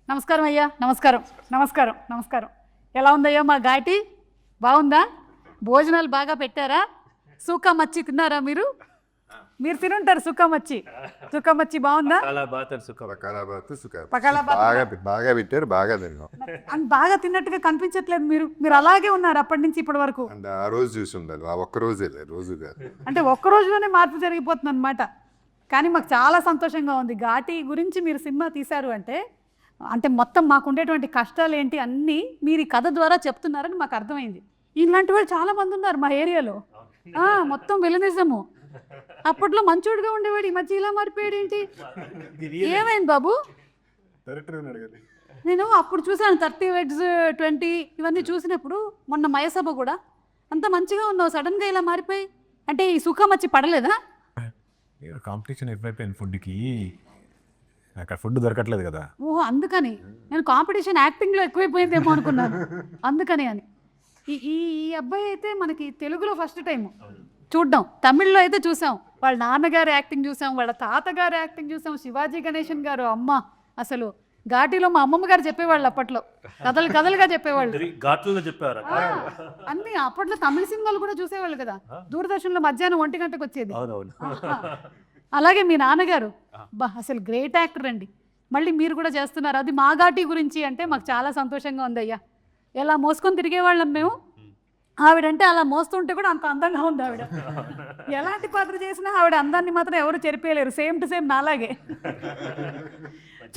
నమస్కారం అయ్యా. నమస్కారం నమస్కారం నమస్కారం. ఎలా ఉందయ్యా మా ఘాటి? బాగుందా? భోజనాలు బాగా పెట్టారా? సూకా మచ్చి తిన్నారా మీరు? మీరు తినుంటారు సూకా మచ్చి. సూకా మచ్చి బాగుందా? బాగా పెట్టారు, బాగా తిన్నాం. బాగా తిన్నట్టుగా కనిపించట్లేదు. మీరు అలాగే ఉన్నారు అప్పటి నుంచి ఇప్పటి వరకు. అంటే ఆ రోజు చూసి ఉండాలి, ఆ ఒక్క రోజే రోజు కాదు. అంటే ఒక్క రోజులోనే మార్పు జరిగిపోతుంది అనమాట. కానీ మాకు చాలా సంతోషంగా ఉంది. ఘాటి గురించి మీరు సినిమా తీశారు అంటే మొత్తం మాకు ఉండేటువంటి కష్టాలు ఏంటి అన్నీ మీరు ఈ కథ ద్వారా చెప్తున్నారని మాకు అర్థమైంది. ఇలాంటి వాళ్ళు చాలా మంది ఉన్నారు మా ఏరియాలో. మొత్తం విలనిజము. అప్పట్లో మంచోడుగా ఉండేవాడు, ఈ మధ్య ఇలా మారిపోయాడు ఏంటి? ఏమైంది బాబు? నేను అప్పుడు చూసాను 30 Wegs 20 ఇవన్నీ చూసినప్పుడు. మొన్న మయసభ కూడా అంత మంచిగా ఉన్నావు, సడన్గా ఇలా మారిపోయి. అంటే ఈ సుఖం వచ్చి పడలేదా? కాంపిటీషన్ ఎక్కువైపోయింది ఫుడ్కి, అక్కడ ఫుడ్ దొరకట్లేదు కదా. ఓహో, అందుకని నేను కాంపిటీషన్ యాక్టింగ్లో ఎక్కువైపోయిందేమో అనుకున్నాను. అందుకని అని ఈ ఈ అబ్బాయి అయితే మనకి తెలుగులో ఫస్ట్ టైం చూడ్డం. తమిళ్లో అయితే చూసాం, వాళ్ళ నాన్నగారు యాక్టింగ్ చూసాం, వాళ్ళ తాతగారు యాక్టింగ్ చూసాం, శివాజీ గణేశన్ గారు. అమ్మ అసలు ఘాటీలో మా అమ్మమ్మ గారు చెప్పేవాళ్ళు అప్పట్లో, కథలుగా చెప్పేవాళ్ళు. అన్ని అప్పట్లో తమిళ సినిమాలు కూడా చూసేవాళ్ళు కదా, దూరదర్శన్లో మధ్యాహ్నం 1 గంటకు వచ్చేది. అలాగే మీ నాన్నగారు అసలు గ్రేట్ యాక్టర్ అండి. మళ్ళీ మీరు కూడా చేస్తున్నారు, అది మా ఘాటీ గురించి అంటే మాకు చాలా సంతోషంగా ఉంది అయ్యా. ఎలా మోసుకొని తిరిగేవాళ్ళం మేము. ఆవిడంటే అలా మోస్తుంటే కూడా అంత అందంగా ఉంది ఆవిడ. ఎలాంటి పాత్ర చేసినా ఆవిడ అందాన్ని మాత్రం ఎవరు చెరిపేయలేరు. సేమ్ టు సేమ్ నాలాగే.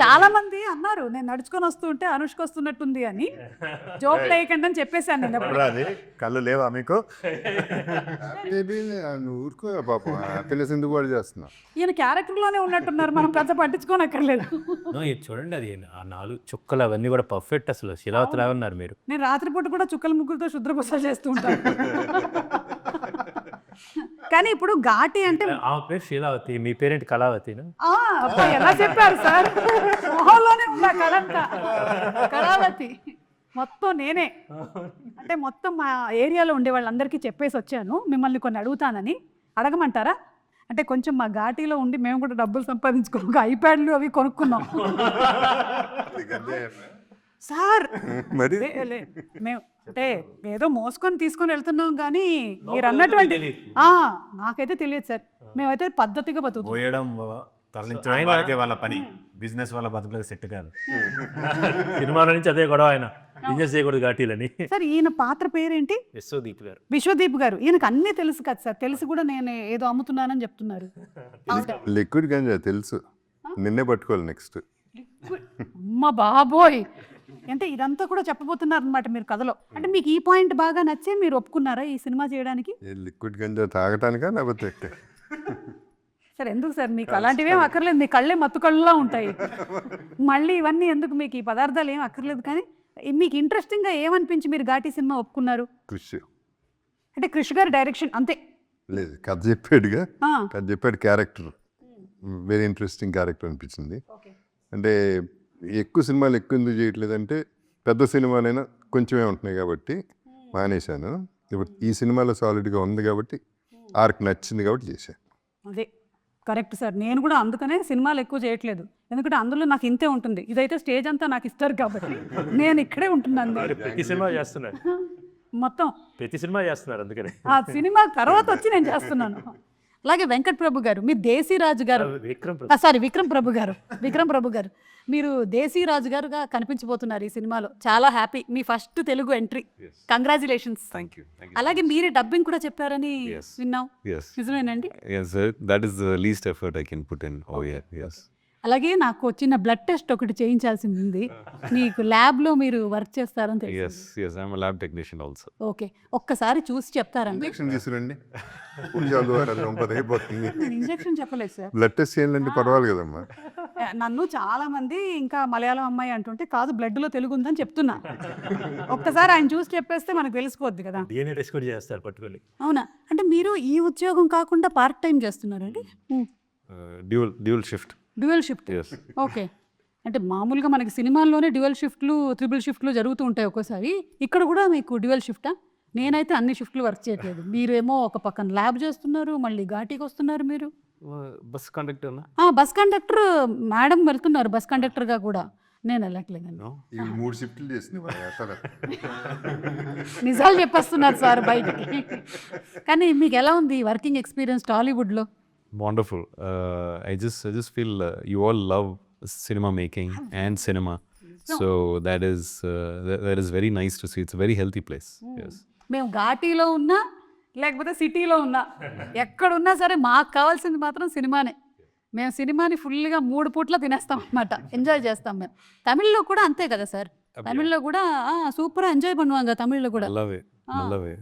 చాలా మంది అన్నారు నేను నడుచుకొని వస్తుంటే అనుష్క వస్తున్నట్టుంది అని. జోక్ లేకుండా అని చెప్పేశాను నేను. కళ్ళు లేవా మీకు? ఊరుకో పాపం, హ్యాపీనెస్ ఎందుకు కూడా చేస్తున్నా. ఈయన క్యారెక్టర్లోనే ఉన్నట్టున్నారు, మనం పెద్ద పట్టించుకోనక్కర్లేదు. చూడండి, అది ఆ 4 చుక్కలు అవన్నీ కూడా పర్ఫెక్ట్. అసలు శిలావతిలా ఉన్నారు మీరు. నేను రాత్రిపూట కూడా చుక్కల ముగ్గులతో శుద్రప్రసాద్ చేస్తూ ఉంటాను. కానీ ఇప్పుడు ఘాటి అంటే ఆమె పేరు శీలావతి, మీ పేరేంటి కళావతి? ఎలా చెప్పారు సార్? మొహంలోనే ఉందా కళంతా. కళావతి మొత్తం నేనే. అంటే మొత్తం మా ఏరియాలో ఉండే వాళ్ళందరికీ చెప్పేసి వచ్చాను, మిమ్మల్ని కొన్ని అడుగుతానని. అడగమంటారా? అంటే కొంచెం మా ఘాటీలో ఉండి మేము కూడా డబ్బులు సంపాదించుకో ఐప్యాడ్లు అవి కొనుక్కున్నాం సార్. మేము అంటే ఏదో మోసుకొని తీసుకొని వెళ్తున్నాం కానీ మీరు అన్నటువంటి నాకైతే తెలియదు సార్. మేమైతే పద్ధతిగా పోయడం తరలించడం వాళ్ళకే వాళ్ళ పని. బిజినెస్ వాళ్ళ బతుకులకు సెట్ కాదు. సినిమాల నుంచి అదే గొడవ, ఆయన బిజినెస్ చేయకూడదు ఘాటీలని. సార్ ఈయన పాత్ర పేరేంటి? విశ్వదీప్ గారు. విశ్వదీప్ గారు. ఈయనకు అన్నీ తెలుసు కదా సార్. తెలిసి కూడా నేను ఏదో అమ్ముతున్నానని చెప్తున్నారు. లిక్విడ్ గంజా తెలుసు, నిన్నే పట్టుకోవాలి నెక్స్ట్. అమ్మ బాబోయ్, అంటే ఇదంతా కూడా చెప్పబోతున్నారు అనమాట మీరు కథలో. అంటే మీకు ఈ పాయింట్ బాగా నచ్చే మీరు ఒప్పుకున్నారా ఈ సినిమా చేయడానికి? లిక్విడ్ గంజా తాగటానికా లేకపోతే? సార్ ఎందుకు సార్, మీకు అలాంటివి ఏం అక్కర్లేదు, మీ కళ్ళే మత్తు కళ్ళులా ఉంటాయి. మళ్ళీ ఇవన్నీ ఎందుకు, మీకు ఈ పదార్థాలు ఏం అక్కర్లేదు. కానీ మీకు ఇంట్రెస్టింగ్గా ఏమనిపించి మీరు ఘాటీ సినిమా ఒప్పుకున్నారు? కృషి అంటే కృషి గారి డైరెక్షన్ అంతే లేదు, కథ చెప్పాడుగా, కథ చెప్పాడు. క్యారెక్టర్ వెరీ ఇంట్రెస్టింగ్ క్యారెక్టర్ అనిపించింది. అంటే ఎక్కువ సినిమాలు ఎక్కువ ఎందుకు చేయట్లేదంటే పెద్ద సినిమాలైనా కొంచెమే ఉంటున్నాయి కాబట్టి మానేశాను. ఇప్పుడు ఈ సినిమాలో సాలిడ్గా ఉంది కాబట్టి ఆర్క్ నచ్చింది కాబట్టి చేశాను. అదే కరెక్ట్ సార్. నేను కూడా అందుకనే సినిమాలు ఎక్కువ చేయట్లేదు, ఎందుకంటే అందులో నాకు ఇంతే ఉంటుంది. ఇదైతే స్టేజ్ అంతా నాకు ఇస్తారు కాబట్టి నేను ఇక్కడే ఉంటున్నాను. ప్రతి సినిమా చేస్తున్నారు, మొత్తం ప్రతి సినిమా చేస్తున్నారు. అందుకని ఆ సినిమా తర్వాత వచ్చి నేను చేస్తున్నాను. అలాగే వెంకట్ ప్రభు గారు, మీరు దేశీరాజు గారు, విక్రమ్ ప్రభు గారు మీరు దేశీరాజు గారుగా కనిపించబోతున్నారు ఈ సినిమాలో. చాలా హ్యాపీ, మీ ఫస్ట్ తెలుగు ఎంట్రీ. కంగ్రాచులేషన్స్. అలాగే మీరే డబ్బింగ్ కూడా చెప్పారని విన్నాం, నిజమేనండి? That is the least effort I can put in. Oh yeah, yes. అలాగే నాకు చిన్న బ్లడ్ టెస్ట్ ఒకటి చేయించాల్సింది ఉంది. మీకు ల్యాబ్లో మీరు వర్క్ చేస్తారని తెలుసు. Yes, I'm a lab technician also. Okay, ఒక్కసారి చూసి చెప్తారండి. ఇంజక్షన్ తీసుకురండి, ఇంజక్షన్ చెప్పలేదు సార్. బ్లడ్ టెస్ట్ చేయాలంటే పర్వాలి కదమ్మా. నన్ను చాలా మంది ఇంకా మలయాళం అమ్మాయి అంటుంటే కాదు బ్లడ్లో తెలుగు ఉందని చెప్తున్నా. ఒక్కసారి ఆయన చూసి చెప్పేస్తే మనకు తెలిసిపోద్ది కదా. DNA టెస్ట్ కూడా చేస్తారు పట్టుకొని. అవునా? అంటే మీరు ఈ ఉద్యోగం కాకుండా పార్ట్ టైం చేస్తున్నారండి? Dual shift. Dual shift. Okay, అంటే మామూలుగా మనకి సినిమాల్లోనే డ్యూయల్ షిఫ్ట్లు, ట్రిపుల్ షిఫ్ట్లు జరుగుతూ ఉంటాయి ఒక్కోసారి. ఇక్కడ కూడా మీకు డ్యూయల్ షిఫ్టా? నేనైతే అన్ని షిఫ్ట్లు వర్క్ చేయట్లేదు. మీరేమో ఒక పక్కన ల్యాబ్ చేస్తున్నారు, మళ్ళీ ఘాటీకి వస్తున్నారు. మీరు bus conductor bus conductor madam వెళ్తున్నారు బస్ కండక్టర్గా కూడా. నేను వెళ్ళట్లేదండి. No? ఈ 3 షిఫ్ట్లు చేసింది అసలు. నిజాలు చెప్పేస్తున్నారు సార్ బయటికి. కానీ మీకు ఎలా ఉంది వర్కింగ్ ఎక్స్పీరియన్స్ టాలీవుడ్లో? Wonderful. I just feel you all love cinema making and cinema. So that is very nice to see. It's a very healthy place. Yes. మేము ఘాటీలో ఉన్నా లేకపోతే సిటీలో ఉన్నా ఎక్కడున్నా సరే మాకు కావాల్సింది మాత్రం సినిమానే. మేము సినిమాని ఫుల్గా 3 పూట్ల తినేస్తాం అన్నమాట, ఎంజాయ్ చేస్తాం మేము. తమిళ్లో కూడా అంతే కదా సార్, తమిళ్లో కూడా సూపర్ ఎంజాయ్ பண்ணுவாங்க தமிழ்ல கூட. நல்லாவே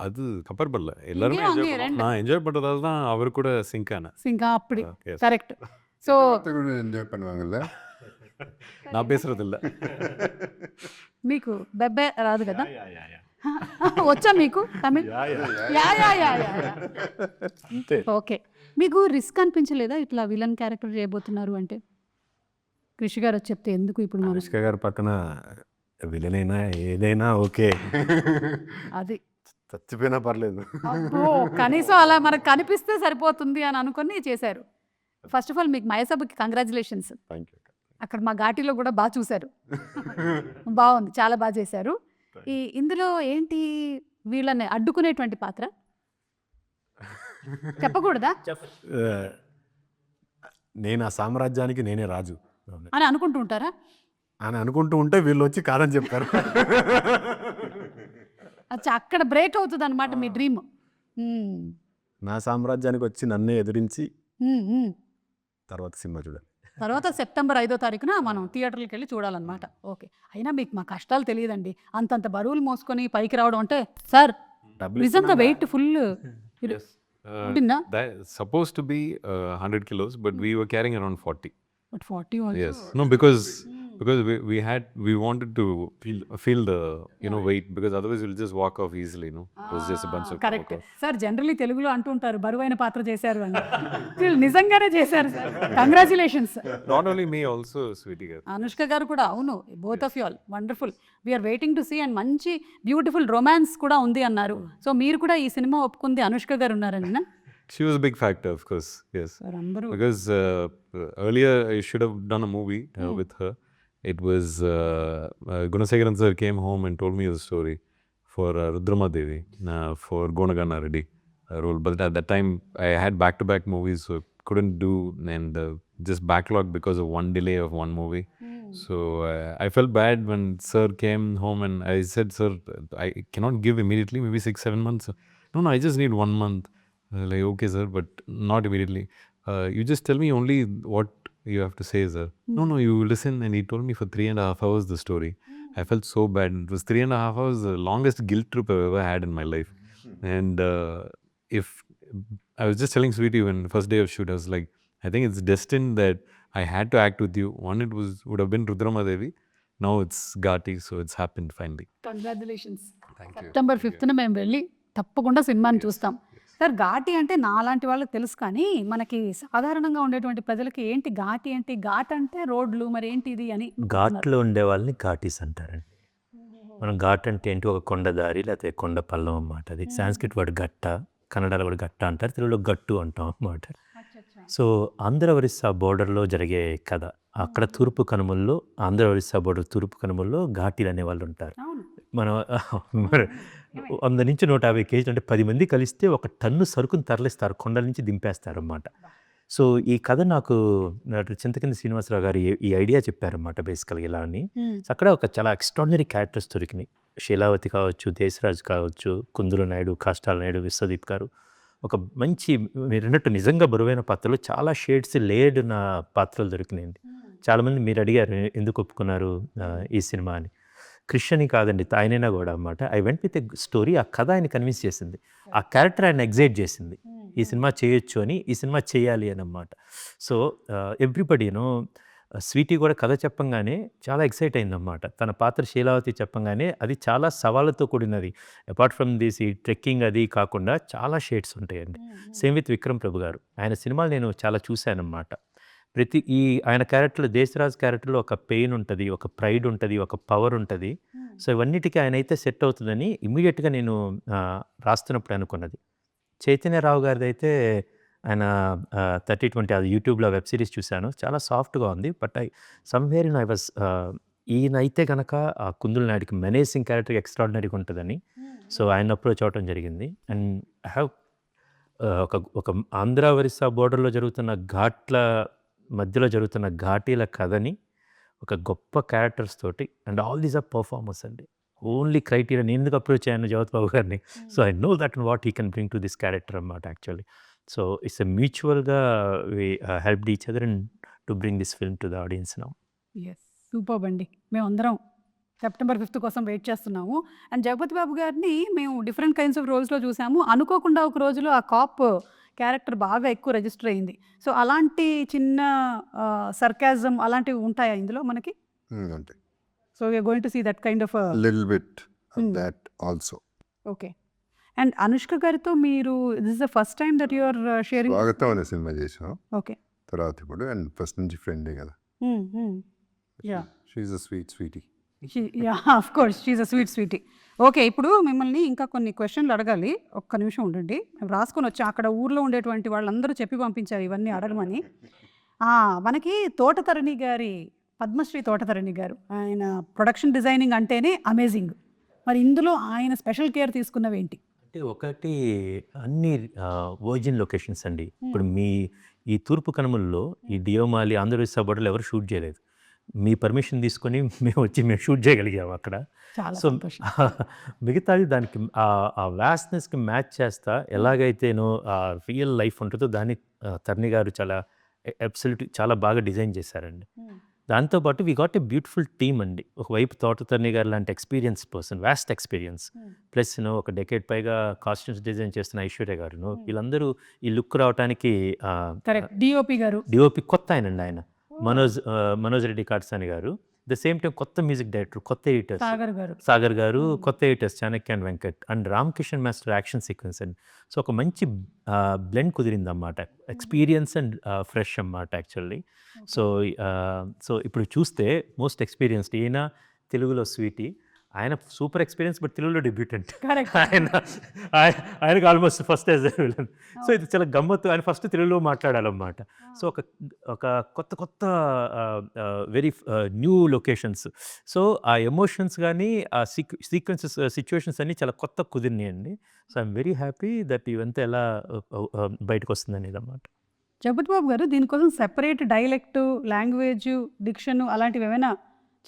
அது கம்பேர் பண்ணல எல்லாருமே இங்கேயும் enjoy அங்கேயும் பண்ணோம். நான் என்ஜாய் பண்ணுறதால தான் அவர் கூட சிங்க் ஆனேன். సింకా అప్పుడు Yes. కరెక్ట్. సో కూడా ఎంజాయ్ பண்ணுவாங்கல்ல. நான் பேசுறது இல்ல. మీకు బెబ్బే రాదు కదా? వచ్చా మీకు Tamil? Yeah yeah yeah yeah. Okay. మీకు రిస్క్ అనిపించలేదా ఇట్లా విలన్ క్యారెక్టర్ చేయబోతున్నారు అంటే? కృషి గారు వచ్చి చెప్తే ఎందుకు ఇప్పుడు మనం అనుష్క గారి పక్కన విలన్ అయినా ఏదైనా ఓకే, అది చచ్చిపోయినా పర్లేదు. అబ్బో, కనీసం అలా మనకు కనిపిస్తే సరిపోతుంది అని అనుకొని చేశారు. ఫస్ట్ ఆఫ్ ఆల్ మీకు మయసభకి కంగ్రాచులేషన్స్. Thank you. అక్కడ మా ఘాటీలో కూడా బాగా చూశారు. బాగుంది, చాలా బాగా చేశారు. ఇందులో ఏంటి వీళ్ళని అడ్డుకునేటువంటి పాత్ర చెప్పకూడదా నేను ఆ సామ్రాజ్యానికి నేనే రాజు అని అనుకుంటూ ఉంటారా? అని అనుకుంటూ ఉంటే వీళ్ళు వచ్చి కాదని చెప్పారు. అచ్చా, అక్కడ బ్రేక్ అవుతుంది అనమాట మీ డ్రీమ్. నా సామ్రాజ్యానికి వచ్చి నన్నే ఎదిరించి తర్వాత సినిమా చూడాలి. తర్వాత సెప్టెంబర్ 5వ తారీఖున మనం థియేటర్లకు వెళ్ళి చూడాలన్నమాట. ఓకే. అయినా మీకు మా కష్టాలు తెలియదండి, అంతంత బరువులు మోసుకొని పైకి రావడం అంటే. సార్ నిజంగా వెయిట్ ఫుల్ ఉంటుందా? That supposed to be 100 kilos, but we were carrying around 40. But 40 also. Yes. No, because we wanted to feel the weight, because otherwise we'll just walk off easily. It was just a bunch of correct walk off. Sir. Generally తెలుగులో అంటుంటారు బరువైన పాత్ర చేశారు అని. వీళ్ళు నిజంగానే చేశారు sir. Congratulations. Not only me, also Sweetie గారు. అనుష్క గారు కూడా. అవును, both of you all wonderful. We're waiting to see. And మంచి బ్యూటిఫుల్ రొమాన్స్ కూడా ఉంది అన్నారు. సో మీరు కూడా ఈ సినిమా ఒప్పుకుంది అనుష్క గారు ఉన్నారని? She was a big factor, of course. Yes. Sir అందరూ Because earlier I should have done a movie with her. It was Gunasegaran sir came home and told me the story for Rudrama Devi for Gonagana Reddy role. But at that time I had back-to-back movies, so couldn't do, and just backlogged because of one delay of one movie. So I felt bad when sir came home and I said, sir, I cannot give immediately, maybe 6-7 months. No, I just need 1 month. Like, okay sir, but not immediately. You just tell me only what you have to say, sir. No, you listen. And he told me for 3.5 hours the story. I felt so bad. It was 3.5 hours, the longest guilt trip I've ever had in my life. And if I was just telling Sweetie when first day of shoot, I was like, I think it's destined that I had to act with you. One, would have been Rudrama Devi. Now it's Ghati, so it's happened finally. Congratulations. September 5న మేము వెళ్ళి తప్పకుండా సినిమాని చూస్తాం. Sir Ghaati అంటే నాలాంటి వాళ్ళకి తెలుసు, కానీ మనకి సాధారణంగా ఉండేటువంటి ప్రజలకి ఏంటి ఘాటి అంటే? ఘాట్ అంటే రోడ్లు, మరి ఏంటి ఇది అని. ఘాట్లో ఉండే వాళ్ళని ఘాటీస్ అంటారండి. మనం ఘాట్ అంటే ఏంటి? ఒక కొండ దారి లేకపోతే కొండ పల్లం అన్నమాట. అది సాంస్క్రిట్ వర్డ్ గట్ట, కన్నడలో కూడా గట్ట అంటారు, తెలుగులో గట్టు అంటాం అన్నమాట. సో ఆంధ్ర ఒరిస్సా బోర్డర్లో జరిగే కథ. అక్కడ తూర్పు కనుమల్లో, ఆంధ్ర ఒరిస్సా బోర్డర్ తూర్పు కనుమల్లో ఘాటీలు అనే వాళ్ళు ఉంటారు. మనం 100 నుంచి 150 కేజీలు అంటే 10 మంది కలిస్తే 1 టన్ను సరుకుని తరలిస్తారు, కొండల నుంచి దింపేస్తారు అన్నమాట. సో ఈ కథ నాకు చింతకింది శ్రీనివాసరావు గారు ఈ ఐడియా చెప్పారన్నమాట బేసికల్గా ఇలా అని. అక్కడ ఒక చాలా ఎక్స్ట్రాడినరీ క్యారెక్టర్స్ దొరికినాయి. శీలావతి కావచ్చు, దేశరాజు కావచ్చు, కుందుల నాయుడు, కాష్టాల నాయుడు, విశ్వదీప్ గారు. ఒక మంచి మీరు అన్నట్టు నిజంగా బరువైన పాత్రలు, చాలా షేడ్స్ లేయర్డ్ ఉన్న పాత్రలు దొరికినాయండి. చాలామంది మీరు అడిగారు ఎందుకు ఒప్పుకున్నారు ఈ సినిమా అని. క్రిష్ కాదండి, ఆయనైనా కూడా అన్నమాట. I went with a story. ఆ కథ ఆయన కన్విన్స్ చేసింది, ఆ క్యారెక్టర్ ఆయన ఎగ్జైట్ చేసింది, ఈ సినిమా చేయొచ్చు అని, ఈ సినిమా చేయాలి అని అన్నమాట. సో ఎవ్రీబడీను స్వీటీ కూడా కథ చెప్పంగానే చాలా ఎక్సైట్ అయిందన్నమాట. తన పాత్ర శీలావతి చెప్పంగానే అది చాలా సవాళ్ళతో కూడినది. అపార్ట్ ఫ్రమ్ దిస్ ఈ ట్రెక్కింగ్ అది కాకుండా చాలా షేడ్స్ ఉంటాయండి. సేమ్ విత్ విక్రమ్ ప్రభు గారు, ఆయన సినిమాలు నేను చాలా చూశానన్నమాట. ఆయన క్యారెక్టర్లో, దేశరాజ్ క్యారెక్టర్లో ఒక పెయిన్ ఉంటుంది, ఒక ప్రైడ్ ఉంటుంది, ఒక పవర్ ఉంటుంది. సో ఇవన్నిటికీ ఆయన అయితే సెట్ అవుతుందని ఇమీడియట్గా నేను రాస్తున్నప్పుడు అనుకున్నది. చైతన్యరావు గారిది అయితే ఆయన 30-20 అది యూట్యూబ్లో వెబ్ సిరీస్ చూశాను. చాలా సాఫ్ట్గా ఉంది. బట్ సమ్వేర్ ఐ వాజ్ ఈయన అయితే కనుక కుందుల నాయుడికి మెనేసింగ్ క్యారెక్టర్ ఎక్స్ట్రాడినరీగా ఉంటుందని సో ఆయన అప్రోచ్ అవ్వడం జరిగింది. అండ్ ఐ హ్యావ్ ఒక ఆంధ్ర ఒరిస్సా బోర్డర్లో జరుగుతున్న ఘాట్ల మధ్యలో జరుగుతున్న ఘాటీల కథని ఒక గొప్ప క్యారెక్టర్స్ తోటి and all these are performers అండి. ఓన్లీ క్రైటీరియా నేను ఎందుకు అప్రోచ్ అయ్యాను జగత్ బాబు గారిని. So I know that what he can bring to this character అన్నమాట యాక్చువల్లీ. సో ఇట్స్ ఎ మ్యూచువల్గా we helped each other and to bring this film to the audience now. Yes, superb అండి. మేమందరం September 5th కోసం wait చేస్తున్నాము. And Jagapathi బాబు గారిని మేము different kinds of రోల్స్లో చూసాము. అనుకోకుండా ఒక రోజులో ఆ కాప్ క్యారెక్టర్ బాగా ఎక్కువ రిజిస్టర్ అయింది. సో అలాంటి చిన్న సర్కాజం అలాంటివి ఉంటాయా ఇందులో మనకి? అంటే so we're going to see that kind of little bit that also. Okay. And Anushka గారితో మీరు this is the first time that you are sharing? Swagatam అనే సినిమా చేసాం ఓకే. తర్వాత ఇప్పుడు అండ్ ఫస్ట్ నుంచి ఫ్రెండే కదా. Yeah, she's a sweetie. Yeah, of course she's a sweetie. Okay, ఇప్పుడు మిమ్మల్ని ఇంకా కొన్ని క్వశ్చన్లు అడగాలి. ఒక్క నిమిషం ఉండండి, మేము రాసుకొని వచ్చాం. అక్కడ ఊర్లో ఉండేటువంటి వాళ్ళందరూ చెప్పి పంపించారు ఇవన్నీ అడగమని. మనకి తోటతరణి గారి, పద్మశ్రీ తోటతరణి గారు, ఆయన ప్రొడక్షన్ డిజైనింగ్ అంటేనే అమేజింగ్. మరి ఇందులో ఆయన స్పెషల్ కేర్ తీసుకున్నవి ఏంటి? అంటే ఒకటి అన్ని వర్జిన్ లొకేషన్స్ అండి. ఇప్పుడు మీ ఈ తూర్పు కనుమల్లో ఈ డియోమాలి ఆంధ్రప్రదేశ్ బోర్డర్లో ఎవరు షూట్ చేయలేదు. మీ పర్మిషన్ తీసుకొని మేము షూట్ చేయగలిగాము అక్కడ. చాలా సో సంతోషం. మిగతాది దానికి ఆ వ్యాస్నెస్కి మ్యాచ్ చేస్తా ఎలాగైతేనో ఆ రియల్ లైఫ్ ఉంటుందో దాన్ని తరణి గారు చాలా అబ్సల్యూట్ చాలా బాగా డిజైన్ చేశారండి. దాంతోపాటు we got a beautiful team అండి. ఒకవైపు తోటతరణి గారు లాంటి experience person, vast experience, plus ఒక డెకేడ్ పైగా కాస్ట్యూమ్స్ డిజైన్ చేస్తున్న ఐశ్వర్య గారు, వీళ్ళందరూ ఈ లుక్ రావడానికి డిఓపి కొత్త ఆయన మనోజ్ రెడ్డి కాట్సాని గారు. ద సేమ్ టైం కొత్త మ్యూజిక్ డైరెక్టర్, కొత్త ఎడిటర్స్ సాగర్ గారు, కొత్త editors Chanakya and Venkat and Ram Kishan master action sequence and so ఒక మంచి బ్లెండ్ కుదిరింది అన్నమాట. ఎక్స్పీరియన్స్ అండ్ ఫ్రెష్ అన్నమాట యాక్చువల్లీ. సో ఇప్పుడు చూస్తే మోస్ట్ ఎక్స్పీరియన్స్డ్ ఈయన, తెలుగులో స్వీటీ, ఆయన సూపర్ ఎక్స్పీరియన్స్ బట్ తెలుగులో డెబ్యూటెంట్. ఆయనకు almost first as villain. So ఇది చాలా గమ్మత్తు. ఆయన ఫస్ట్ తెలుగులో మాట్లాడాలన్నమాట. సో ఒక కొత్త వెరీ న్యూ లొకేషన్స్. సో ఆ ఎమోషన్స్ కానీ ఆ సీక్వెన్సెస్ సిచ్యువేషన్స్ అన్నీ చాలా కొత్త కుదిరినాయండి. So I'm very happy that ఇవంతా ఎలా బయటకు వస్తుంది అనేది అన్నమాట. జగపతి బాబు గారు, దీనికోసం సెపరేట్ డైలెక్ట్, లాంగ్వేజ్, డిక్షన్ అలాంటివి ఏమైనా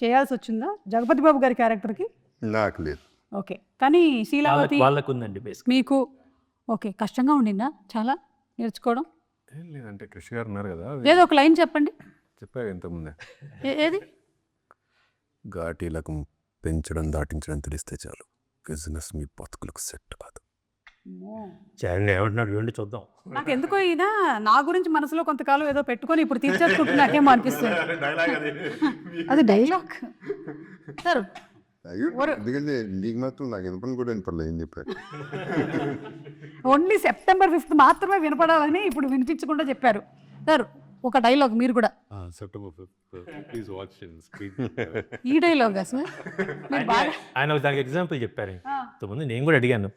చేయాల్సి వచ్చిందా జగపతి బాబు గారి క్యారెక్టర్కి? నాకు లేదు. ఓకే, కానీ శీలావతి వాళ్ళకు ఉందండి బేసిక్. మీకు ఓకే, కష్టంగా ఉండిందా చాలా నేర్చుకోవడం? ఏం లేదంటే కృషి గారు ఉన్నారు కదా, ఏదో ఒక లైన్ చెప్పండి. చెప్పారు ఇంతకుముందే, ఏది? ఘాటీలకు పెంచడం దాటించడం తెలిస్తే చాలు, బిజినెస్ మీ బతుకులకు సెట్ కాదు. ఏమంటున్నాడు చూడండి, చూద్దాం. నాకు ఎందుకో ఈయన నా గురించి మనసులో కొంతకాలం ఏదో పెట్టుకొని ఇప్పుడు తీర్చేసుకుంటున్నాకేమో అనిపిస్తుంది. అది డైలాగ్ సార్. ఎందుకంటే నీకు మాత్రం నాకు వినపని కూడా వినపడలేదు ఏం చెప్పారు. ఓన్లీ సెప్టెంబర్ 5th మాత్రమే వినపడాలని ఇప్పుడు వినిపించకుండా చెప్పారు సార్. ఒక డైలాగ్ మీరు కూడా. September 5th please watch in screen. ఈ డైలాగా సార్? ఆయన దానికి ఎగ్జాంపుల్ చెప్పారు. ఇంతకుముందు నేను కూడా అడిగాను,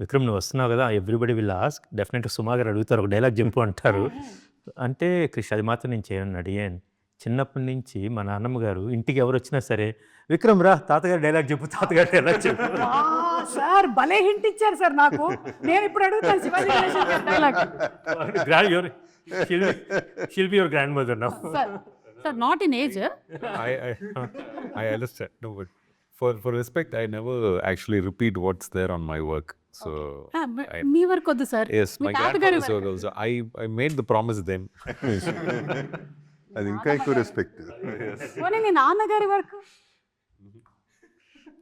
విక్రమ్ నువ్వు వస్తున్నావు కదా, ఎవ్రీబడి విల్ ఆస్క్, డెఫినెట్గా సుమా గారు అడుగుతారు, ఒక డైలాగ్ చెప్పు అంటారు. అంటే కృష్ణ అది మాత్రం నేను చేయను అడిగాను. చిన్నప్పటి నుంచి మా నాన్నమ్మ గారు ఇంటికి ఎవరు వచ్చినా సరే, విక్రమ్ రా తాతగారు డైలాగ్ చెప్పు, తాతగారు డైలాగ్ చెప్పు. సార్ భలే హింట్ ఇచ్చారు సార్ నాకు. నేను ఇప్పుడు అడుగుతాను శివాజీ గణేశన్ గారి dialogue. She'll be your grandmother now. Sir, not in age. I understand. No, but for respect, I never actually repeat what's there on my work. So me work వద్దు sir. yes, my grandfather's work also. I made the promise them. అది ఇంకా ఎక్కువ respect. పోనీ మీ నాన్నగారి work,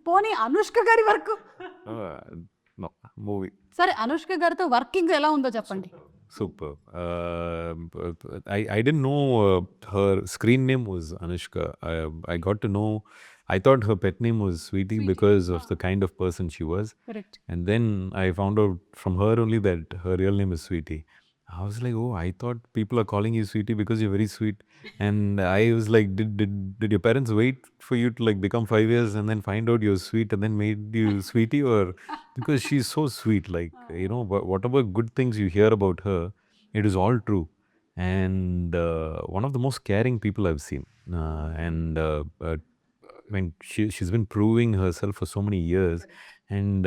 పోనీ అనుష్క గారి work. No, movie. సరే, అనుష్క గారితో వర్కింగ్ ఎలా ఉందో చెప్పండి. Super. I didn't know her screen name was Anushka. I got to know, I thought her pet name was Sweetie because of the kind of person she was. Correct. And then I found out from her only that her real name is Sweetie. I was like, oh, I thought people are calling you sweetie because you're very sweet. And I was like, did your parents wait for you to like become 5 years and then find out you're sweet and then made you sweetie? Or because she's so sweet, like, you know, whatever good things you hear about her, it is all true. And one of the most caring people I've seen. I mean, she's been proving herself for so many years, and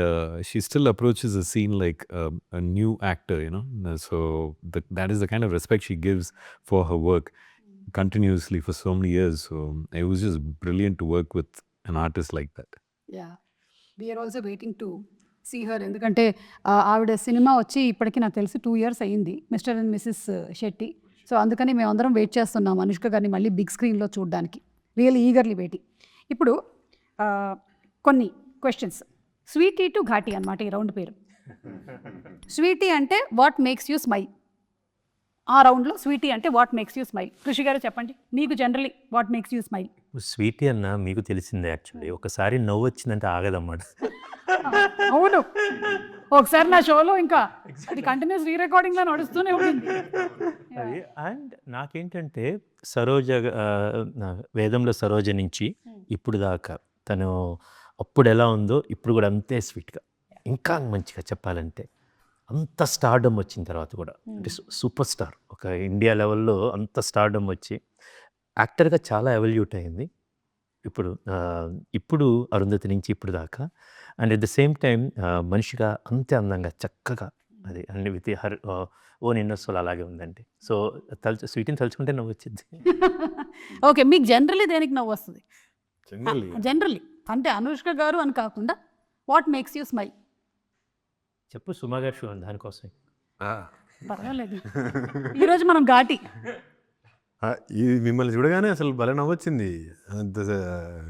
she still approaches the scene like a new actor, you know. So that is the kind of respect she gives for her work continuously for so many years. So it was just brilliant to work with an artist like that. Yeah we're also waiting to see her. ఎందుకంటే ఆవిడ cinema వచ్చి ఇప్పటికీ నాకు తెలిసి 2 years అయ్యింది, mister and missus Shetty. So అందుకని మేము అందరం వెయిట్ చేస్తున్నాం అనుష్క గారిని మళ్ళీ బిగ్ స్క్రీన్లో చూడడానికి. Really eagerly waiting. ఇప్పుడు కొన్ని క్వశ్చన్స్. స్వీటీ టు ఘాటీ అనమాట ఈ రౌండ్ పేరు. స్వీటీ అంటే వాట్ మేక్స్ యూ స్మైల్. ఆ రౌండ్లో స్వీటీ అంటే వాట్ మేక్స్ యూ స్మైల్. కృషి గారు చెప్పండి, మీకు generally what makes you smile. Sweetie అన్న మీకు తెలిసిందే యాక్చువల్లీ, ఒకసారి నవ్వు వచ్చిందంటే ఆగదన్నమాట. అవును, ఒకసారి నా షోలో ఇంకా అది కంటిన్యూస్ రీ రికార్డింగ్లో నడుస్తూనే ఉంటుంది. అది అండ్ నాకేంటంటే సరోజ వేదంలో సరోజ నుంచి ఇప్పుడు దాకా తను అప్పుడు ఎలా ఉందో ఇప్పుడు కూడా అంతే స్వీట్గా, ఇంకా మంచిగా చెప్పాలంటే అంత స్టార్డమ్ వచ్చిన తర్వాత కూడా అంటే సూపర్ స్టార్, ఒక ఇండియా లెవెల్లో అంత స్టార్డమ్ వచ్చి యాక్టర్గా చాలా ఎవల్యూట్ అయింది ఇప్పుడు అరుంధతి నుంచి ఇప్పుడు దాకా. And at the same time మనిషిగా అంతే అందంగా చక్కగా అది అన్ని విత్ హర్ ఓన్ ఇన్నర్సోల్ అలాగే ఉందండి. సో స్వీట్ని తలుచుకుంటే నవ్వు వచ్చింది. ఓకే, మీకు జనరలీ దేనికి నవ్వు వస్తుంది? జనరలీ అంటే అనుష్క గారు అని కాకుండా వాట్ మేక్స్ యూ స్మైల్. చెప్పు సుమా గారు షో దానికోసం. పర్వాలేదు, ఈరోజు మనం ఘాటి. ఇది మిమ్మల్ని చూడగానే అసలు భలే నవ్వొచ్చింది.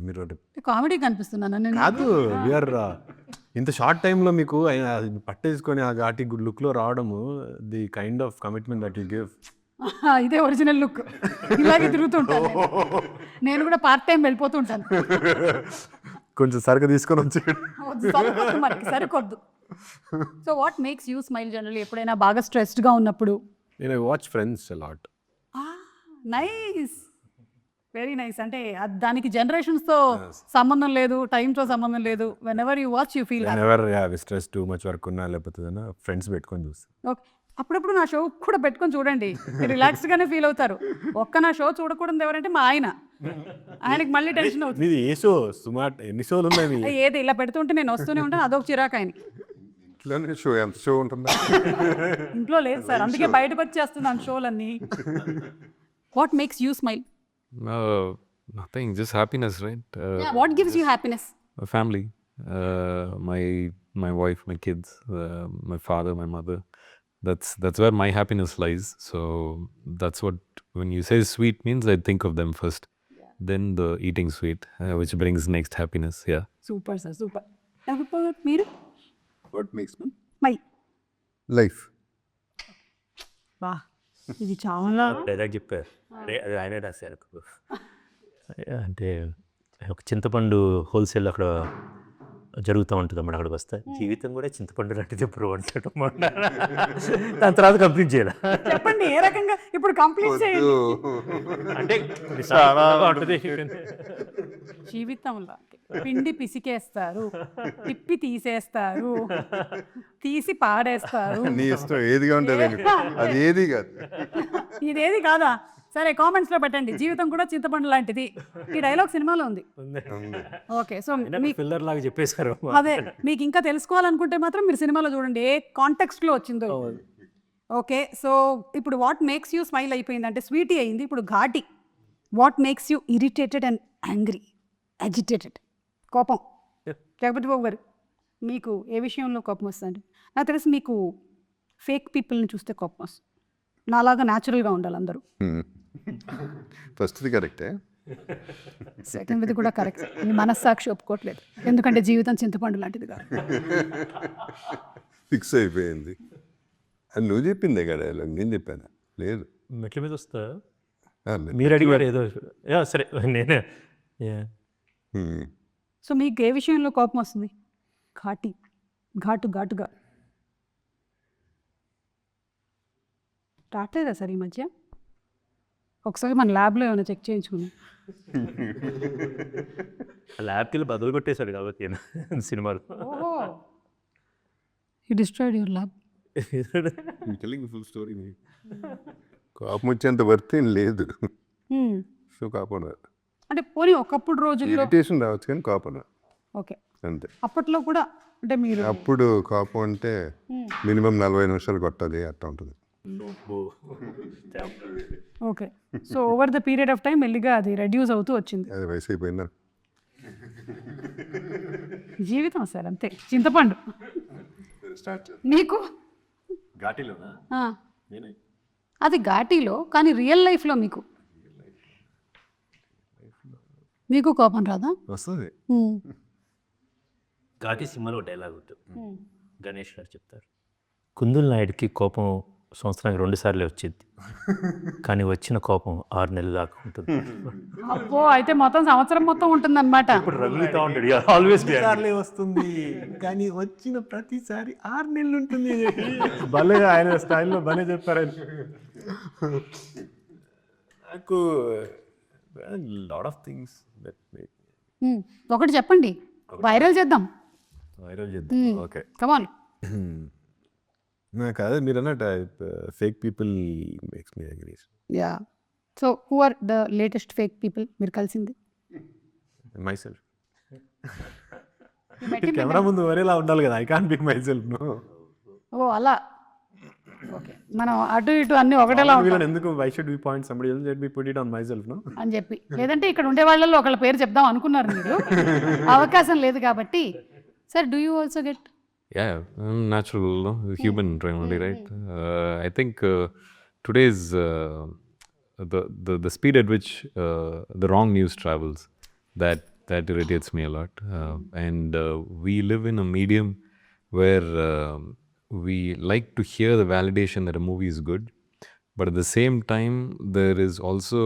మీరు కామెడీ కనిపిస్తున్నాను నేను. కాదు, వీఆర్ ఇంత షార్ట్ టైంలో మీకు పట్టేసుకొని ఆ ఘాటి లుక్లో రావడము, the kind of commitment that you give. ఇదే ఒరిజినల్ లుక్. ఇలాగే తిరుగుతుంటాను నేను కూడా, పార్ట్ టైం వెళ్ళిపోతుంటాను. కొంచెం సరుకు తీసుకొని వచ్చి మనకి సరికొద్దు. So what makes you smile generally ఎప్పుడైనా బాగా స్ట్రెస్డ్గా ఉన్నప్పుడు? నేను watch Friends a lot. Nice, very nice. అంటే దానికి జనరేషన్స్తో సంబంధం లేదు, టైంతో సంబంధం లేదు. Whenever you watch you feel stress too much work ఉన్నా లేకపోతే ఫ్రెండ్స్ పెట్టుకొని చూస్తాను. ఓకే, అప్పుడప్పుడు నా షో కూడా పెట్టుకొని చూడండి, రిలాక్స్డ్గానే ఫీల్ అవుతారు. ఒక్క నా షో చూడకూడదు ఎవరంటే మా ఆయనకి మళ్ళీ టెన్షన్ అవుతుంది. ఇది ఏ షో సుమార్ ఎన్ని షోలు ఉన్నాయి? ఏది ఇలా పెడుతుంటే నేను వస్తూనే ఉంటాను, అదొక చిరాకు ఆయనకి. షో ఎంత షో ఉంటుందా? ఇంట్లో లేదు సార్, అందుకే బయటకు వచ్చేస్తున్నాను షోలన్నీ. What makes you smile? Nothing, just happiness, right? What gives you happiness? Family, my wife, my kids, my father, my mother. That's where my happiness lies. So that's what, when you say sweet means, I think of them first. Then the eating sweet, which brings next happiness. Yeah. Super sir, super. మీరు? What makes my life. వా, ఇది చాలా dialogue చెప్పారు, అది ఆయనే రాశారు. అంటే ఒక చింతపండు హోల్సేల్ అక్కడ జరుగుతూ ఉంటుంది అన్నమాట. అక్కడికి వస్తే జీవితం కూడా చింతపండు లాంటిది ఎప్పుడు అంటాడు. దాని తర్వాత కంప్లీట్ చేయాలి. చెప్పండి ఏ రకంగా ఇప్పుడు కంప్లీట్ చేయండి. అంటే జీవితంలో పిండి పిసికేస్తారు, తిప్పి తీసేస్తారు, తీసి పాడేస్తారు. నీ ఇష్టం ఏదిగా ఉంటుంది, అది ఏది కాదు. ఇదేది కాదా? సరే, కామెంట్స్లో పెట్టండి. జీవితం కూడా చింతపండు లాంటిది. ఈ డైలాగ్ సినిమాలో ఉంది. ఓకే, సో పిల్లర్ లాగా చెప్పేశారు. అదే, మీకు ఇంకా తెలుసుకోవాలనుకుంటే మాత్రం మీరు సినిమాలో చూడండి ఏ కాంటెక్స్ట్లో వచ్చిందో. ఓకే, సో ఇప్పుడు వాట్ మేక్స్ యూ స్మైల్ అయిపోయింది అంటే స్వీటీ అయింది. ఇప్పుడు ఘాటి. What makes you irritated and angry, agitated, కోపం. జగపతి బాబు గారు, మీకు ఏ విషయంలో కోపం వస్తుంది? నాకు తెలిసి మీకు ఫేక్ పీపుల్ని చూస్తే కోపం వస్తుంది. నాలాగా న్యాచురల్గా ఉండాలి అందరూ. ఫస్ట్ది కరెక్టే, సెకండ్ది కూడా కరెక్ట్. మీ మనస్సాక్షి ఒప్పుకోవట్లేదు, ఎందుకంటే జీవితం చింతపండు లాంటిది కాదు. ఫిక్స్ అయిపోయింది. అది నువ్వు చెప్పిందే కదా డైలాగ్, నేను చెప్పాను లేదు. మెట్ల మీద వస్తా మీరు అడిగారు ఏదో. సరే నేనే. సో మీకు ఏ విషయంలో కోపం వస్తుంది? ఘాటుగా. రావట్లేదా సార్ ఈ మధ్య? ఒకసారి మన ల్యాబ్లో ఏమైనా చెక్ చేయించుకున్నాం. ల్యాబ్కి వెళ్ళి బదులు కొట్టేశాడు కాబట్టి సినిమాలో. ఓహో, you destroyed your lab. Telling full story. కోపం వచ్చేంత వర్త్ ఏం లేదు. సో కోపం రాదు. అంటే పోనీ ఒకప్పుడు రోజుల్లో ఇరిటేషన్ రావచ్చు కానీ కోపం రాదు ఓకే, అంతే. అప్పట్లో కూడా అంటే మీరు అప్పుడు కోపం అంటే మినిమం 40 నిమిషాలు కొట్టాలి అట్లా ఉంటుంది. Okay, so over the period of time మెల్లిగా అది రెడ్యూస్ అవుతూ వచ్చింది. అది వయసు అయిపోయిందా? జీవితం సార్ అంతే, చింతపండు. నీకు ఘాటీలోనా? ఆ, అది ఘాటీలో, కానీ రియల్ లైఫ్లో మీకు కోపం రాదా? వస్తుంది. ఘాటి సినిమాలో డైలాగ్ ఉంటుంది, గణేష్ గారు చెప్తారు, కుందుల్ నాయుడికి కోపం సంవత్సరానికి 2 సార్లే వచ్చింది, కానీ వచ్చిన కోపం 6 నెలలు దాకా ఉంటుంది. అబ్బో, అయితే మొత్తం సంవత్సరం మొత్తం ఉంటుందన్నమాట. రగులుతా ఉంటాడు, ఆల్వేస్ సార్లే వస్తుంది కానీ వచ్చిన ప్రతిసారి 6 నెలలు ఉంటుంది. భలే ఆయన స్టైల్లో భలే చెప్పారు. నాకు లాట్ ఆఫ్ థింగ్స్ ఒకటి చెప్పండి, వైరల్ చేద్దాం. వైరల్ చేద్దాం. Okay, come on. నాకు అదే మీరు అన్నట్టు fake people makes me agree. Yeah, so who are the latest fake people మీరు కలిసింది? Myself. కెమెరా ముందు వరేలా ఉండాలి కదా, I can't pick myself. ఓ అలా, ఓకే, మనం అటు ఇటు అన్ని ఒకటేలా ఉంటాం ఎందుకు why should we point somebody else let me put it on myself no అని చెప్పి. లేదంటే ఇక్కడ ఉండే వాళ్ళలో ఒకళ్ళ పేరు చెప్దాం అనుకున్నారు మీరు, అవకాశం లేదు కాబట్టి. Sir, do you also get? Yeah, natural, no? Human only, right? I think today's the speed at which the wrong news travels, that irritates me a lot. And we live in a medium where we like to hear the validation that a movie is good, but at the same time, there is also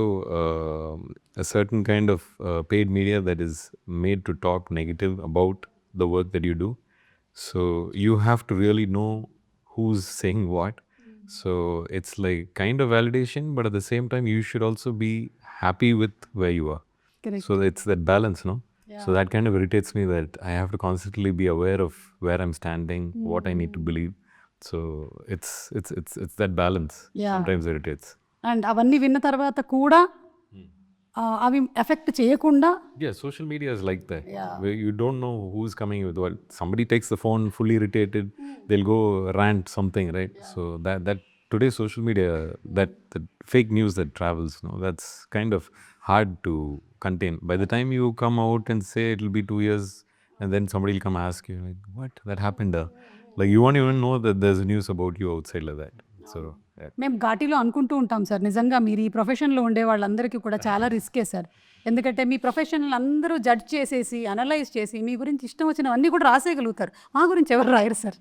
a certain kind of paid media that is made to talk negative about the work that you do. So you have to really know who's saying what. So it's like kind of validation, but at the same time, you should also be happy with where you are. Correct. So it's that balance, no? Yeah. So that kind of irritates me that I have to constantly be aware of where I'm standing, what I need to believe. So it's that balance. Yeah. Sometimes irritates. And అవన్నీ విన్న తర్వాత కూడా అవి effect చేయకుండా. Yeah, social media is like that. Where you don't know who's coming with what. Somebody takes the phone fully irritated, they'll go rant something, right? So that today's social media, that fake news that travels, no, that's kind of hard to contain. By the time you come out and say it'll be 2 years, and then somebody will come ask you, like, what? That happened? Like, you won't even know that there's news about you outside like that. So, yeah. మేము ఘాటీలో అనుకుంటూ ఉంటాం sir, నిజంగా మీరు ఈ ప్రొఫెషన్లో ఉండే వాళ్ళందరికీ కూడా చాలా రిస్కే సార్. ఎందుకంటే మీ ప్రొఫెషనల్ అందరూ జడ్జ్ చేసేసి అనలైజ్ చేసి మీ గురించి ఇష్టం వచ్చినవన్నీ కూడా రాసేయగలుగుతారు, మా గురించి ఎవరు రాయరు సార్.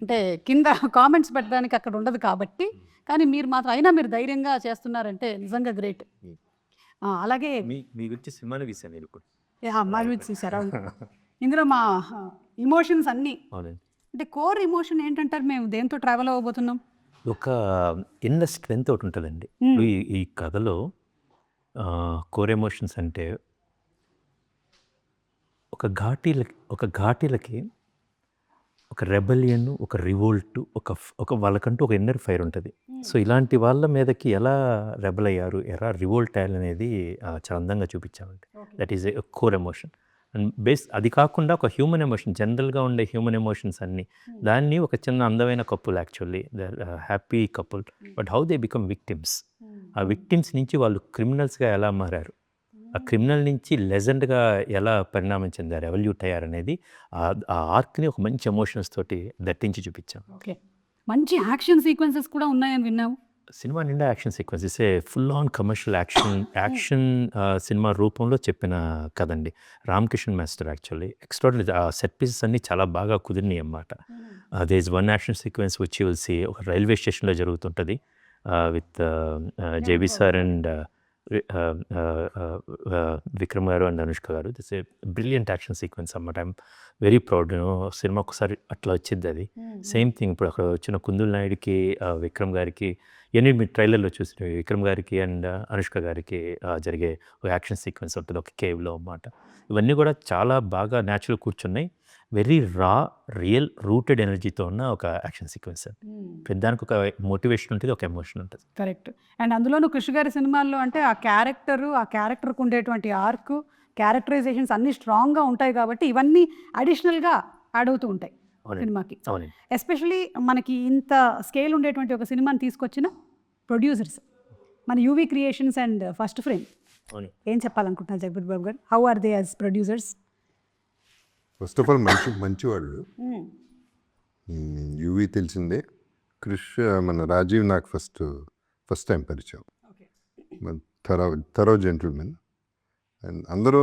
అంటే కింద కామెంట్స్ పెట్టడానికి అక్కడ ఉండదు కాబట్టి. కానీ మీరు మాత్రం అయినా మీరు ధైర్యంగా చేస్తున్నారంటే నిజంగా గ్రేట్. అలాగే మీ గురించి సినిమాని తీసాను నేను కూడా. మా గురించి చూసారా, ఇందులో మా ఇమోషన్స్ అన్నీ. అవునండి. అంటే కోర్ ఇమోషన్ ఏంటంటారు, మేము దేంతో ట్రావెల్ అవ్వబోతున్నాం? ఒక ఇన్నర్ స్ట్రెంత్ ఒకటి ఉంటుందండి ఈ కథలో. కోర్ ఎమోషన్స్ అంటే ఒక ఘాటీలకి ఒక రెబలియన్, ఒక రివోల్ట్, ఒక వాళ్ళకంటూ ఒక ఇన్నర్ ఫైర్ ఉంటుంది. సో ఇలాంటి వాళ్ళ మీదకి ఎలా రెబల్ అయ్యారు, ఎలా రివోల్ట్ అయ్యారనేది చాలా అందంగా చూపించామండి. That is a core emotion. And అది కాకుండా ఒక హ్యూమన్ ఎమోషన్, జనరల్గా ఉండే హ్యూమన్ ఎమోషన్స్ అన్నీ, దాన్ని ఒక చిన్న అందమైన couple, actually they happy couple, but how they become victims. ఆ విక్టిమ్స్ నుంచి వాళ్ళు క్రిమినల్స్గా ఎలా మారారు, ఆ క్రిమినల్ నుంచి లెజెండ్గా ఎలా పరిణామం చెందారు, ఎవల్యూట్ అయ్యారనేది ఆ ఆర్క్ని ఒక మంచి ఎమోషన్స్ తోటి దట్టించి చూపించాం. ఓకే, మంచి యాక్షన్ సీక్వెన్సెస్ కూడా ఉన్నాయని విన్నాము. సినిమా నిండా action sequence, is a full on commercial action cinema రూపంలో చెప్పిన కదండి. Ram Kishan master actually extraordinary. ఆ సెట్ పీసెస్ అన్నీ చాలా బాగా కుదిరినాయి అన్నమాట. There is one action sequence which you will see, ఒక రైల్వే స్టేషన్లో జరుగుతుంటుంది with JB sir and Vikram గారు అండ్ అనుష్క గారు. This a brilliant action sequence అన్నమాట. I'm very proud. సినిమా ఒకసారి అట్లా వచ్చింది అది. సేమ్ థింగ్ ఇప్పుడు అక్కడ వచ్చిన కుందుల్ నాయుడికి, విక్రమ్ గారికి, ఇవన్నీ మీరు ట్రైలర్లో చూసిన విక్రమ్ గారికి అండ్ అనుష్క గారికి జరిగే ఒక యాక్షన్ సీక్వెన్స్ ఉంటుంది ఒక కేవ్లో అన్నమాట. ఇవన్నీ కూడా చాలా బాగా న్యాచురల్ కూర్చున్నాయి. వెరీ రా, రియల్, రూటెడ్ ఎనర్జీతో ఉన్న ఒక యాక్షన్ సీక్వెన్స్. దానికి ఒక మోటివేషన్ ఉంటుంది, ఒక ఎమోషన్ ఉంటుంది. కరెక్ట్. అండ్ అందులోనూ కృషి గారి సినిమాల్లో అంటే ఆ క్యారెక్టర్కి ఉండేటువంటి ఆర్క్, క్యారెక్టరైజేషన్స్ అన్నీ స్ట్రాంగ్గా ఉంటాయి కాబట్టి ఇవన్నీ అడిషనల్గా యాడ్ అవుతూ ఉంటాయి సినిమాకి. అవునండి. ఎస్పెషలీ మనకి ఇంత స్కేల్ ఉండేటువంటి ఒక సినిమాని తీసుకొచ్చిన ప్రొడ్యూసర్స్ మన UV creations and first frame. అవును. ఏం చెప్పాలనుకుంటున్నారు Jagapathi Babu garu? How are they as producers? First of all మంచి వాళ్ళు. యూవీ తెలిసిందే. క్రిష్ మన రాజీవ్ నాకు ఫస్ట్ టైం పరిచయం. Thorough gentlemen. అండ్ అందరూ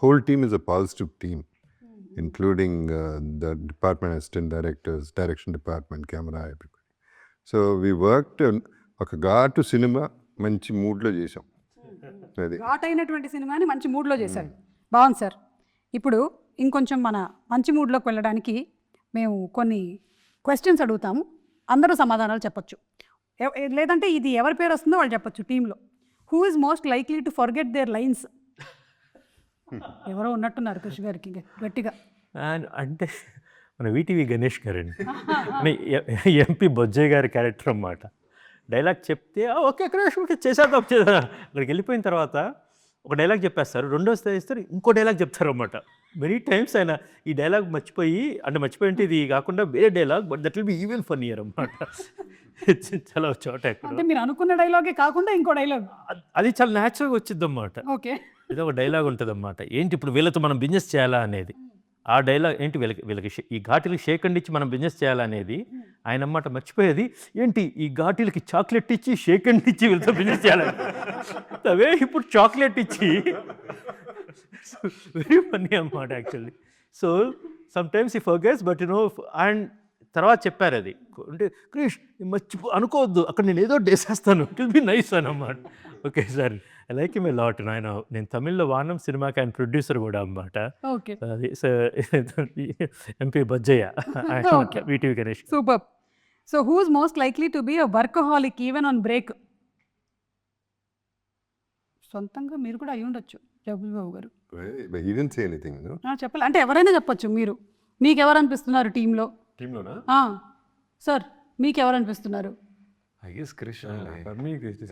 whole team is a positive team, including the department assistant directors, direction department, camera, everybody. So we worked ఒక ఘాటు cinema మంచి మూడ్లో చేసాం. అది ఘాట్ అయినటువంటి సినిమాని మంచి మూడ్లో చేశారు. బాగుంది సార్. ఇప్పుడు ఇంకొంచెం మన మంచి మూడ్లోకి వెళ్ళడానికి మేము కొన్ని క్వశ్చన్స్ అడుగుతాము, అందరూ సమాధానాలు చెప్పొచ్చు. లేదంటే ఇది ఎవరి పేరు వస్తుందో వాళ్ళు చెప్పొచ్చు టీంలో. Who is most likely to forget their lines? ఎవరో ఉన్నట్టున్నారు కృషి గారికి గట్టిగా. అంటే మన వీటీవీ గణేష్ గారండి. ఎంపీ బొజ్జయ్య గారి క్యారెక్టర్ అన్నమాట. డైలాగ్ చెప్తే ఓకే క్రిష్ ఓకే చేసేద్దాం అక్కడికి వెళ్ళిపోయిన తర్వాత ఒక డైలాగ్ చెప్పేస్తారు, రెండోసారి ఇస్తారు ఇంకో డైలాగ్ చెప్తారు అన్నమాట. మెనీ టైమ్స్ ఆయన ఈ డైలాగ్ మర్చిపోయి అంటే ఇది కాకుండా వేరే dialogue, but that will be even funnier అన్నమాట. చాలా చోట అంటే మీరు అనుకున్న డైలాగే కాకుండా ఇంకో డైలాగ్ అది చాలా న్యాచురల్గా వచ్చింది అన్నమాట. ఓకే. ఏదో ఒక డైలాగ్ ఉంటుంది అన్నమాట. ఏంటి ఇప్పుడు వీళ్ళతో మనం బిజినెస్ చేయాలా అనేది. ఆ డైలాగ్ ఏంటి వీళ్ళకి ఈ ఘాటీలకి షేక్ అండ్ ఇచ్చి మనం బిజినెస్ చేయాలనేది ఆయన అన్నమాట. మర్చిపోయేది ఏంటి ఈ ఘాటీలకి చాక్లెట్ ఇచ్చి షేక్ అండ్ ఇచ్చి వీళ్ళతో బిజినెస్ చేయాలని. అవే ఇప్పుడు చాక్లెట్ ఇచ్చి వెరీ ఫన్నీ అన్నమాట యాక్చువల్లీ. సో సమ్ టైమ్స్ ఈ ఫర్గెట్స్ బట్ అండ్ తర్వాత చెప్పారు అది అంటే క్రిష్ అనుకోవద్దు అక్కడ నేను ఏదో చేసేస్తాను, ఇట్ విల్ బి నైస్ అన్నమాట. Okay sir, I like him a lot. నేను తమిళ్లో వానం సినిమాకి ఆయన ప్రొడ్యూసర్ కూడా అన్నమాట. అది MP Bojjaiah, VTV Ganesh. Super. So who is most likely to be a workaholic even on break? సొంతంగా మీరు కూడా అయి ఉండొచ్చు జగపతి బాబు గారు. he didn't say anything, no? చెప్పాలి అంటే ఎవరైనా చెప్పొచ్చు. మీకు ఎవరు అనిపిస్తున్నారు టీంలోనా? సార్ మీకు ఎవరు అనిపిస్తున్నారు?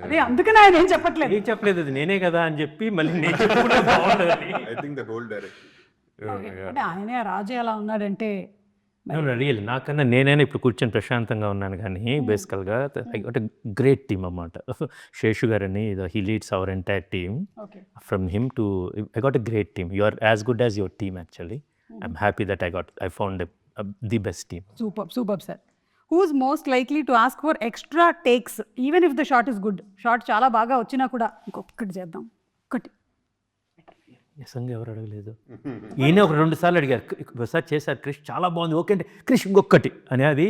అదే అందుకని ఆయన ఏం చెప్పట్లేదు. ఏం చెప్పలేదు, అది నేనే కదా అని చెప్పి మళ్ళీ నేను చెప్పుకుంటే బాగుంటుంది. I think the whole direction. అంటే ఆయనే రాజు ఎలా ఉన్నాడంటే రియల్ నాకన్నా నేనైనా ఇప్పుడు కూర్చొని ప్రశాంతంగా ఉన్నాను. కానీ బేసికల్గా I got a great team అన్నమాట. శేషు గారని he leads our entire team. From him to I got a great team. You are as good as your team actually. I'm happy that I found the best team. Super sir. Who is most likely to ask for extra takes even if the shot is good? Shot చాలా బాగా వచ్చినా కూడా ఇంకొకటి చేద్దాం, ఒకటి. నిజంగా ఎవరు అడగలేదు. ఈయన ఒక 2 సార్లు అడిగారు, ఒకసారి చేశారు క్రిష్ చాలా బాగుంది ఓకే అంటే క్రిష్ ఇంకొకటి అని. అది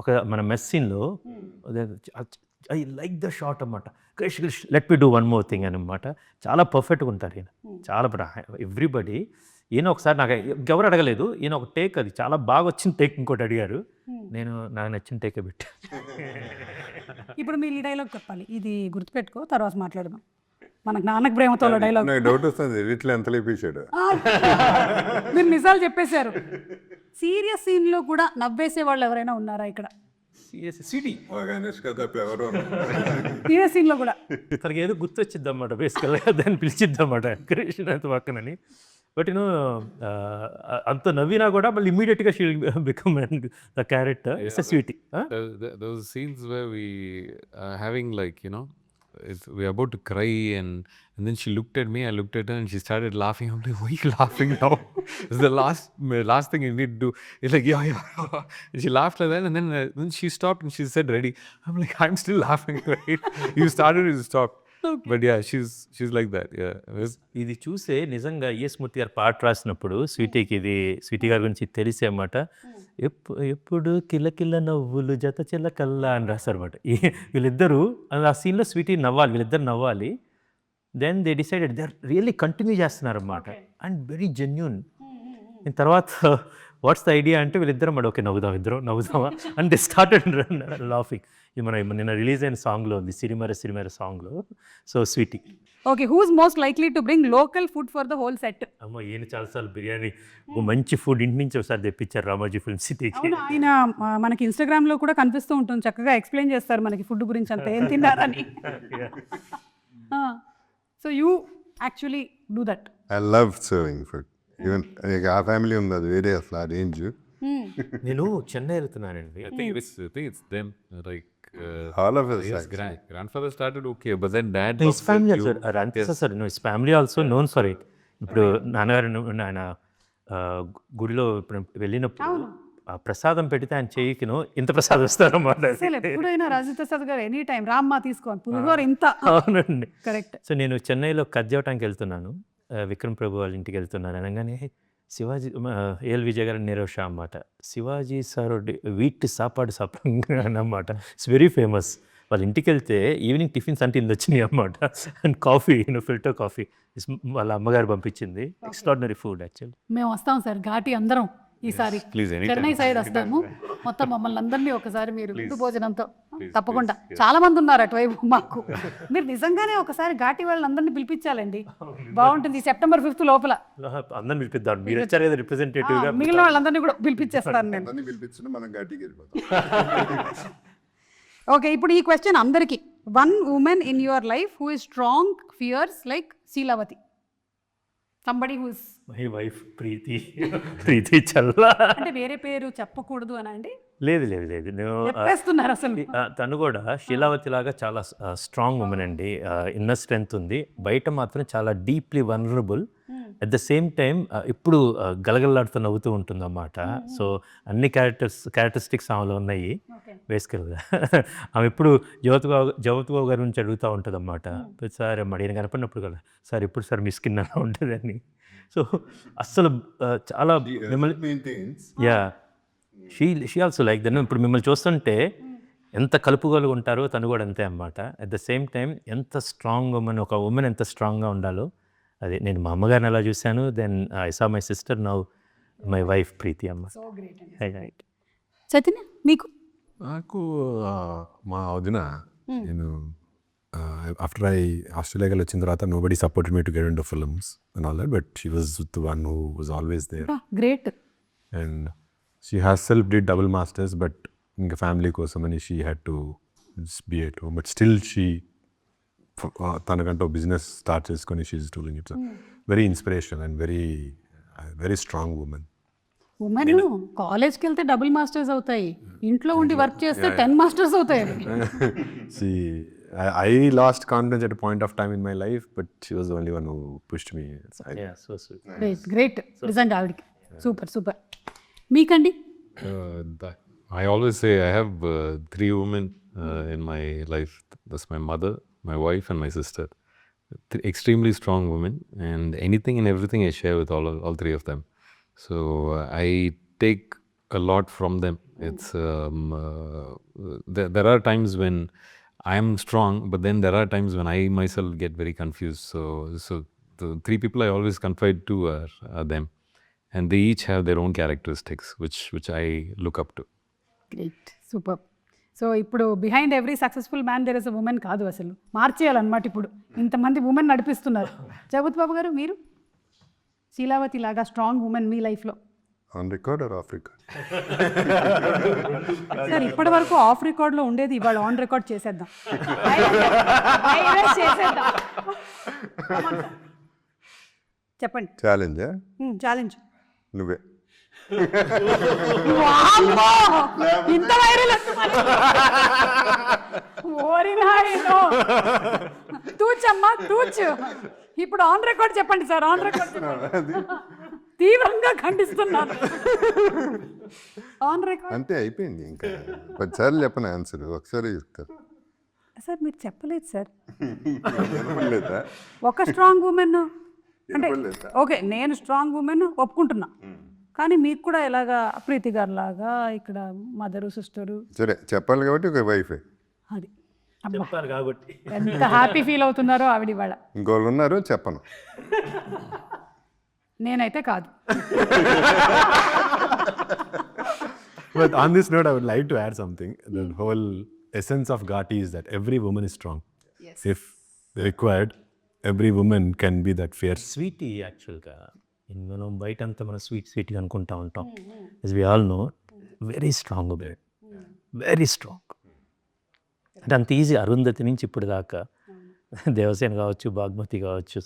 ఒక మన మెస్ సీన్లో ఐ లైక్ ద షాట్ అన్నమాట. Krish let me do one more thing అనమాట. చాలా పర్ఫెక్ట్గా ఉంటారు ఈయన, చాలా ఎవ్రీబడి. ఈయన ఒకసారి నాకు ఎవరు అడగలేదు, ఈయన ఒక టేక్ అది చాలా బాగా వచ్చిన టేక్ ఇంకోటి అడిగారు, నేను నాకు నచ్చిన టేకే పెట్టా. ఇప్పుడు మీరు ఈ డైలాగ్ చెప్పాలి, ఇది గుర్తుపెట్టుకో, తర్వాత మాట్లాడదాం. మనకు నాన్నకు ప్రేమతో డైలాగ్. నాకు డౌట్ వస్తుంది ఎడిట్లో ఎంత లేపేశాడు. మీరు నిజాలు చెప్పేశారు. సీరియస్ సీన్లో కూడా నవ్వేసే వాళ్ళు ఎవరైనా ఉన్నారా ఇక్కడ? సీరియస్ సీన్లో కూడా తనకి ఏదో గుర్తొచ్చిద్ది అన్నమాట. బేసికల్గా దాన్ని పిలిచిద్దన్నమాట క్రిష్ అంత పక్కనని. బట్ అంత నవ్వినా కూడా మళ్ళీ ఇమ్మీడియట్గా she will become the character. It's a sweetie. Those scenes where we having we're about to cry and then she looked at me, I looked at her and she started laughing. I'm like, why are you laughing now? It's the last thing you need to do. It's like, yeah. And she laughed like that and then she stopped and she said, ready. I'm like, I'm still laughing, right? You started, you stopped. But yeah, she's like that. Yeah. ఇది చూసే నిజంగా ES మూర్తి గారు పాట రాసినప్పుడు స్వీటీకి ఇది Sweety గారి గురించి తెలిసే అన్నమాట. ఎప్పుడు కిలకిల నవ్వులు జత చిల్లకల్లా అని రాస్తారు అనమాట. వీళ్ళిద్దరూ ఆ సీన్లో స్వీటీ నవ్వాలి, వీళ్ళిద్దరు నవ్వాలి. Then they decided they are really continue చేస్తున్నారు అన్నమాట అండ్ వెరీ జెన్యూన్. తర్వాత వాట్స్ ద ఐడియా అంటే వీళ్ళిద్దరం మరి ఓకే నవ్వుదాం, ఇద్దరం నవ్వుదామా అండ్ దే స్టార్టెడ్ లాఫింగ్. ఇది మన నిన్న రిలీజ్ అయిన సాంగ్లో ఉంది, సిరిమర సాంగ్లో. So Sweety. Okay, who is most likely to bring local food for the whole set? అమ్మ ఈయన చాలాసార్లు బిర్యానీ మంచి ఫుడ్ ఇంటి నుంచి ఒకసారి తెప్పించారు రామోజీ ఫిల్మ్ సిటీకి. ఆయన మనకి ఇన్స్టాగ్రామ్లో కూడా కనిపిస్తూ ఉంటుంది, చక్కగా ఎక్స్ప్లెయిన్ చేస్తారు మనకి ఫుడ్ గురించి అంతా ఏం తిన్నారని. So you actually do that. I love serving food. Even ఆ ఫ్యామిలీ ఉంది, అది వేరే అసలు ఆ రేంజ్. నేను చెన్నై వెళ్తున్నానండి. I think it's them. Like all of us. his grandfather started okay, but then dad. His family also sir his family also known for it. ఇప్పుడు నాన్నగారు ఆయన గుడిలో ఇప్పుడు వెళ్ళినప్పుడు ఆ ప్రసాదం పెడితే ఆయన చేయికిను ఇంత ప్రసాదం ఇస్తారన్నమాట. అసలు ఎప్పుడైనా రాజప్రసాద్ గారు ఎనీ టైం రామ్మా తీసుకోండి పులిహోర ఇంత. అవునండి, కరెక్ట్. సో నేను చెన్నైలో కద్యవటానికి వెళ్తున్నాను, విక్రమ్ ప్రభు వాళ్ళ ఇంటికి వెళ్తున్నాను అనగానే శివాజీ ఏఎల్ విజయ్ గారు నీరవ్ షా అన్నమాట. శివాజీ సార్ వీట్ సాపాడు అన్నమాట. It's very famous. వాళ్ళ ఇంటికి వెళ్తే ఈవినింగ్ టిఫిన్స్ అంటే ఇందు వచ్చినాయి అన్నమాట. అండ్ కాఫీ, ఫిల్టర్ కాఫీ వాళ్ళ అమ్మగారు పంపించింది. Extraordinary food actually. మేము వస్తాం సార్ ఘాటి అందరం ఈసారి. Please, anytime. చెన్నై సైడ్ వస్తాము. మొత్తం మమ్మల్ని అందరినీ ఒకసారి మీరు విందు భోజనంతో తప్పకుండా. చాలా మంది ఉన్నారు అటువైపు మాకు. మీరు నిజంగానే ఒకసారి ఘాటి వాళ్ళని అందరినీ పిలిపించాలండి, బాగుంటుంది. September 5th లోపల అందరిని పిలిపిద్దాం. మీరు వచ్చారు కదా రిప్రజెంటేటివ్గా. మిగిలిన వాళ్ళందరినీ కూడా పిలిపించేస్తాను నేను. అందరినీ పిలిపించిన మనం గట్టికి వెళ్ళిపోతాం. ఓకే, ఇప్పుడు ఈ క్వశ్చన్ అందరికీ. One women in your life who is strong fierce like Sheelavathi. Somebody who is my wife Preethi Challa. అంటే వేరే పేరు చెప్పకూడదు అని అండి? లేదు నేను చెప్పేస్తున్నారు అసలు. తను కూడా శీలావతి లాగా చాలా స్ట్రాంగ్ ఉమెన్ అండి. ఇన్నర్ స్ట్రెంగ్త్ ఉంది, బయట మాత్రం చాలా deeply vulnerable. At the same time ఇప్పుడు గలగలలాడుతూ నవ్వుతూ ఉంటుంది అన్నమాట. సో అన్ని క్యారెక్టరిస్టిక్స్ ఆమెలో ఉన్నాయి బేసికల్గా. ఆమె ఎప్పుడు జ్యోతిబాబు గారి గురించి అడుగుతూ ఉంటుంది అన్నమాట. సార్ అడిగిన కనపడినప్పుడు కదా, సార్ ఎప్పుడు సార్ మీ స్కిన్ అలా ఉంటుంది అని. సో అస్సలు చాలా మిమ్మల్ని yeah she also like then. ఇప్పుడు మిమ్మల్ని చూస్తుంటే ఎంత కలుపుగోలుగా ఉంటారో తను కూడా అంతే అన్నమాట. అట్ ద సేమ్ టైం ఎంత స్ట్రాంగ్ ఉమెన్, ఒక ఉమెన్ ఎంత స్ట్రాంగ్గా ఉండాలో అది నేను మా అమ్మగారిని అలా చూశాను. Then I saw my sister, now my wife Preethi అమ్మ. చైతన్య మీకు? నాకు మా వదిన, నేను ఆఫ్టర్ ఆస్ట్రేలియాకి వచ్చిన తర్వాత nobody supported me to get into films and all that, but she was the one who was always there. Great. And she has self did double masters, but ఇంకా ఫ్యామిలీ కోసం అని she had to be at home, but still she తనకంటూ business start చేసుకొని she is doing it. Very inspirational and very strong women. Women కాలేజ్కి వెళ్తే double masters అవుతాయి, ఇంట్లో ఉండి వర్క్ చేస్తే 10 మాస్టర్స్ అవుతాయి. I lost confidence at a point of time in my life, but she was the only one who pushed me. So sweet. Great నిజంగా ఆవిడకి. Super. మీకండి? I always say I have 3 women in my life. That's my mother, my wife, and my sister. Extremely strong women, and anything and everything I share with all 3 of them. So I take a lot from them. It's there are times when I am strong, but then there are times when I myself get very confused. So the 3 people I always confide to are them, and they each have their own characteristics, which I look up to. Great, super. So ఇప్పుడు behind every successful man there is a women కాదు, అసలు మార్చేయాలన్నమాట. ఇప్పుడు ఇంతమంది women నడిపిస్తున్నారు. జగపతి బాబు గారు, మీరు శీలావతి లాగా strong women మీ లైఫ్లో? On record or of record? Sir ఇప్పటి వరకు ఆఫ్ రికార్డ్లో ఉండేది, ఇవాళ ఆన్ రికార్డ్ చేసేద్దాం. చెప్పండి. ఛాలెంజా? ఛాలెంజ్ నువ్వే. ఇంత వైరల్ తూచమ్మా తూచు. ఇప్పుడు ఆన్ రికార్డ్ చెప్పండి సార్, ఆన్ రికార్డ్ తీవ్రంగా ఖండిస్తున్నాను. ఆన్ రికార్డ్ అంతే అయిపోయింది. ఇంకా 10 సార్లు చెప్పను ఆన్సర్, ఒకసారి చెప్తారు. సార్ మీరు చెప్పలేదు సార్. వినపడలేదా? ఒక స్ట్రాంగ్ ఉమెన్ అంటే వినపడలేదా? ఓకే, నేను స్ట్రాంగ్ ఉమెన్ ఒప్పుకుంటున్నా, కానీ మీకు కూడా ఎలాగా ప్రీతి గారు లాగా ఇక్కడ మదరు సిస్టరు సరే చెప్పాలి కాబట్టి ఒక వైఫే. అది అబ్బా చెప్పారు కాబట్టి ఎంత హ్యాపీ ఫీల్ అవుతున్నారో ఆవిడ ఇవాళ. ఇంకోళ్ళు ఉన్నారు చెప్పను. నేనైతే కాదు. But on this note, I would like to add something. The whole essence of Ghati is that every woman is strong. If required, every woman can be that fierce. Sweety యాక్చువల్గా మనం బయట అంతా మనం స్వీట్గా అనుకుంటా ఉంటాం. Yes we all know very strong bed, very strong. అంటే అంత ఈజీ అరుంధతి నుంచి ఇప్పుడు దాకా దేవసేన కావచ్చు, బాగ్మతి కావచ్చు,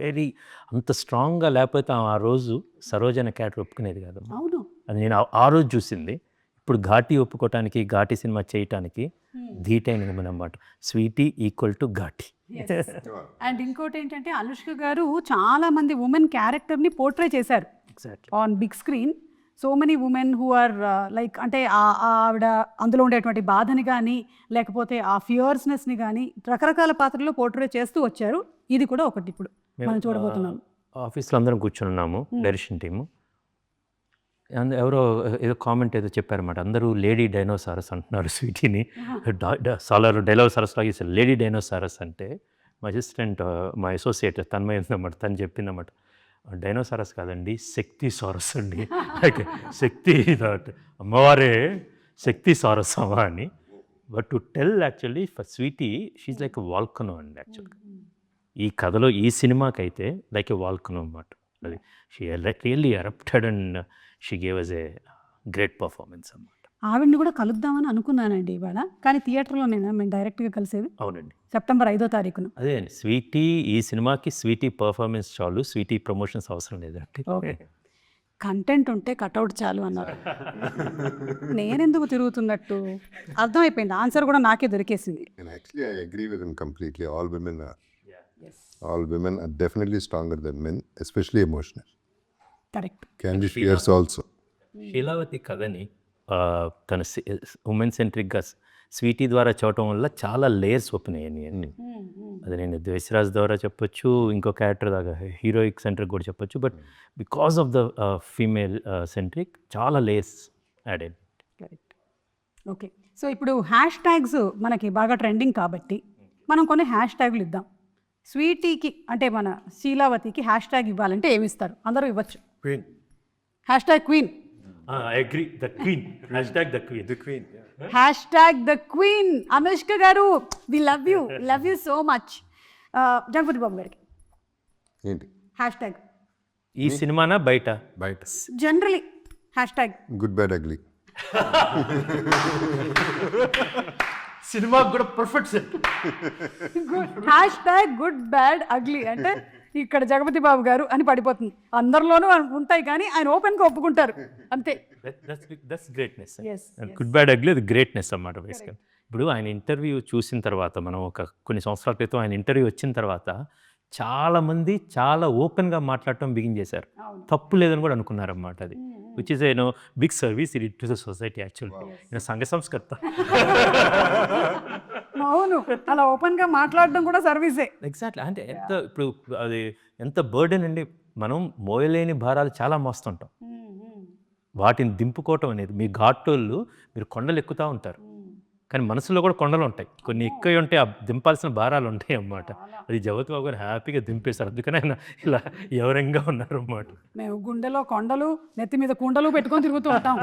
వెరీ అంత స్ట్రాంగ్గా లేకపోతే ఆ రోజు సరోజన క్యారెక్టర్ ఒప్పుకునేది కాదు. అవును, అది నేను ఆ రోజు చూసింది. ఇప్పుడు ఘాటి ఒప్పుకోవటానికి, ఘాటి సినిమా చేయటానికి ధీటైన ఉమెన్ అన్నమాట. Sweety equal to Ghaati. And ఇంకోటి ఏంటంటే అనుష్క గారు చాలా మంది ఉమెన్ క్యారెక్టర్ని పోర్ట్రే చేశారు exactly. On big screen. So many women who are like అంటే ఆవిడ అందులో ఉండేటువంటి బాధని కానీ లేకపోతే ఆ ఫియర్స్నెస్ని కానీ రకరకాల పాత్రల్లో పోర్ట్రే చేస్తూ వచ్చారు. ఇది కూడా ఒకటి ఇప్పుడు మనం చూడబోతున్నాం. ఆఫీస్లో అందరం కూర్చొని ఉన్నాము, డైరెక్షన్ టీము. ఎవరో ఏదో కామెంట్ ఏదో చెప్పారన్నమాట, అందరూ లేడీ డైనోసారస్ అంటున్నారు స్వీటీని. సాలర్ డైనోసారస్ లాగా ఇస్తారు లేడీ డైనోసారస్ అంటే. మా అసిస్టెంట్ మా అసోసియేట్ తన్మయ ఉందన్నమాట, తను చెప్పిందన్నమాట, డైనోసారస్ కాదండి శక్తి సారస్ అండి. శక్తి అమ్మవారే శక్తి సారస్ అమ్మా అని. But to tell actually for Sweety she's like a volcano అండి యాక్చువల్గా. ఈ కథలో ఈ సినిమాకైతే లైక్ ఎ వాల్కనో అన్నమాట. అది she really erupted and she gave us a great performance అన్నమాట. ఆవిడ్ని కూడా కలుద్దామని అనుకున్నానండి ఇవాళ, కానీ థియేటర్లో మేము డైరెక్ట్గా కలిసేది అవునండి, సెప్టెంబర్ 5వ తారీఖున. అదే అండి, స్వీటీ ఈ సినిమాకి స్వీటీ పర్ఫార్మెన్స్ చాలు, స్వీటీ ప్రమోషన్స్ అవసరం లేదండి. ఓకే, కంటెంట్ ఉంటే కట్అవుట్ చాలు అన్నారు. నేనెందుకు తిరుగుతున్నట్టు అర్థమైపోయింది, ఆన్సర్ కూడా నాకే దొరికేసింది. And actually, I agree with him completely. All women are definitely stronger than men, especially emotional. Correct. Can be fierce also. శీలావతి కథని తన ఉమెన్ సెంట్రిక్గా స్వీటీ ద్వారా చూడటం వల్ల చాలా లేయర్స్ ఓపెన్ అయ్యాయి అన్ని. అది నేను ద్వేషరాజ్ ద్వారా చెప్పొచ్చు, ఇంకో క్యారెక్టర్ దాకా హీరోయిక్ సెంట్రిక్ కూడా చెప్పొచ్చు. But because of the female centric చాలా లేయర్స్ యాడ్ అయ్యాయి. కరెక్ట్. ఓకే, సో ఇప్పుడు హ్యాష్ ట్యాగ్స్ మనకి బాగా ట్రెండింగ్ కాబట్టి మనం కొన్ని హ్యాష్ ట్యాగులు ఇద్దాం. స్వీటీకి అంటే మన శీలావతికి హ్యాష్ ట్యాగ్ ఇవ్వాలంటే ఏమి ఇస్తారు? అందరూ ఇవ్వచ్చు. Queen. Hashtag queen. I agree, the queen, hashtag the queen. The queen. Hashtag the queen. Anushka గారు we love you so much. Jagapathi Babu గారికి ఏంటి? హ్యాష్ ట్యాగ్ ఈ సినిమానా బయట? బయట. Generally hashtag Good, bad, ugly. సినిమాకి కూడా perfect set. Hashtag good bad ugly అంటే ఇక్కడ జగపతి బాబు గారు అని పడిపోతుంది. అందరిలోనూ ఉంటాయి కానీ ఆయన ఓపెన్గా ఒప్పుకుంటారు అంతే. That's greatness. Yes, good bad ugly అది గ్రేట్నెస్ అన్నమాట బేసికల్. ఇప్పుడు ఆయన ఇంటర్వ్యూ చూసిన తర్వాత, మనం కొన్ని సంవత్సరాల క్రితం ఆయన ఇంటర్వ్యూ వచ్చిన తర్వాత చాలామంది చాలా ఓపెన్గా మాట్లాడటం బిగిన్ చేశారు. తప్పు లేదని కూడా అనుకున్నారన్నమాట. అది which is a big service it to the society actually. సంఘ సంస్కర్త. అవును, అలా ఓపెన్గా మాట్లాడడం కూడా సర్వీసే. ఎగ్జాక్ట్లీ. అంటే ఇప్పుడు అది ఎంత బర్డెన్ అండి. మనం మోయలేని భారాలు చాలా మోస్తుంటాం. వాటిని దింపుకోవటం అనేది, మీ ఘాటోళ్ళు మీరు కొండలు ఎక్కుతూ ఉంటారు, కానీ మనసులో కూడా కొండలు ఉంటాయి. కొన్ని ఎక్కువ ఉంటాయి, ఆ దింపాల్సిన భారాలు ఉంటాయి అన్నమాట. అది జగపతి బాబు గారు హ్యాపీగా దింపేశారు. అందుకని ఆయన ఇలా ఎవరంగా ఉన్నారు అన్నమాట. మేము గుండెలో కొండలు, నెత్తి మీద కుండలు పెట్టుకొని తిరుగుతూ ఉంటాం.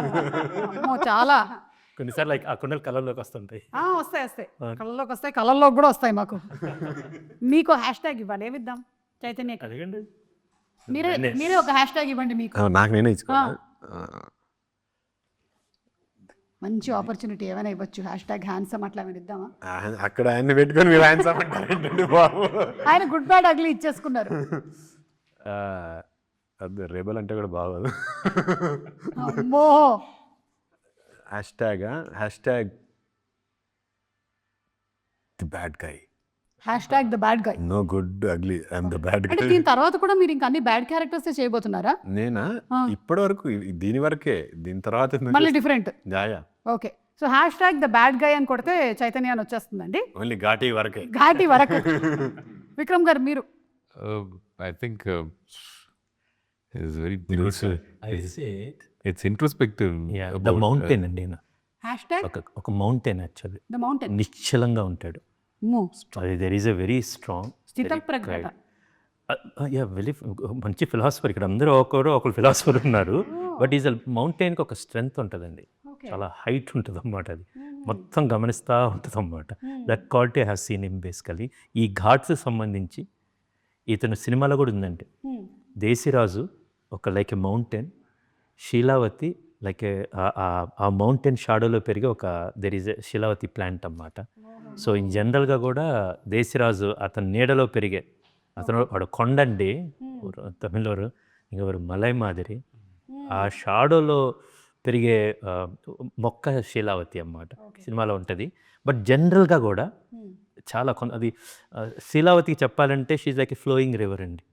చాలా కొన్నిసార్లు ఆ కొండలు కళ్ళల్లోకి వస్తుంటాయి. వస్తాయి కళ్ళలోకి వస్తాయి, కళ్ళల్లోకి కూడా వస్తాయి మాకు. మీకు హ్యాష్ ట్యాగ్ ఇవ్వాలి, ఏమిద్దాం చైతన్య? అదేండి, మీరే ఒక హ్యాష్ ట్యాగ్ ఇవ్వండి. మీకు నాకు నేనే ఇచ్చుకోవాలి. మంచి ఆపర్చునిటీ ఏమైనా ఇవ్వచ్చు. హ్యాష్ ట్యాగ్ హ్యాండ్సమ్ అట్లా ఏమైనా ఇద్దామా? అక్కడ ఆయన్ని పెట్టుకొని మీరు హ్యాండ్స్ అవ్వండి బాబు. ఆయన గుడ్ బ్యాడ్ అగ్లీ ఇచ్చేసుకున్నారు. అది రేబల్ అంటే కూడా బాగోదు. అమ్మో. Hashtag the bad guy. Hashtag the bad guy. No good ugly, I'm the bad అంటే గై. దీని తర్వాత కూడా మీరు ఇంకా అన్ని బ్యాడ్ క్యారెక్టర్స్ చేయబోతున్నారా? నేనా? ఇప్పటి వరకు దీని వరకే, దీని తర్వాత మళ్ళీ డిఫరెంట్. జాయా. Okay, so #the bad guy అని కొడితే చైతన్య అని వచ్చేస్తుందండి. ఓన్లీ ఘాటీ వరకే. ఘాటి వరకు. విక్రమ్ గారు మీరు? I think it's very it's the introspective. Mountain అండి ఈయన. #, ఒక మౌంటైన్ యాక్చువల్లీ. The mountain. నిశ్చలంగా ఉంటాడు. అది there is a very strong స్థితప్రజ్ఞత. వెరీ మంచి ఫిలాసఫర్. ఇక్కడ అందరూ ఒకరు ఫిలాసఫర్ ఉన్నారు. బట్ ఈజ్ మౌంటైన్కి ఒక స్ట్రెంగ్త్ ఉంటుందండి. చాలా హైట్ ఉంటుంది అన్నమాట. అది మొత్తం గమనిస్తూ ఉంటుంది అన్నమాట. That quality have seen him basically. ఈ ఘాట్స్ సంబంధించి ఇతను సినిమాలో కూడా ఉందండి. దేశిరాజు ఒక లైక్ ఎ మౌంటైన్, శీలావతి లైక్ ఆ మౌంటైన్ షాడోలో పెరిగే ఒక దెర్ ఈజ్ ఎ శీలావతి ప్లాంట్ అన్నమాట. సో ఇన్ జనరల్గా కూడా దేశిరాజు అతని నీడలో పెరిగే వాడు కొండండి తమిళోరు ఇంకెవరు మలై మాదిరి ఆ షాడోలో పెరిగే మొక్క శీలావతి అన్నమాట సినిమాలో ఉంటుంది. బట్ జనరల్గా కూడా చాలా అది శీలావతికి చెప్పాలంటే she's like a flowing river అండి.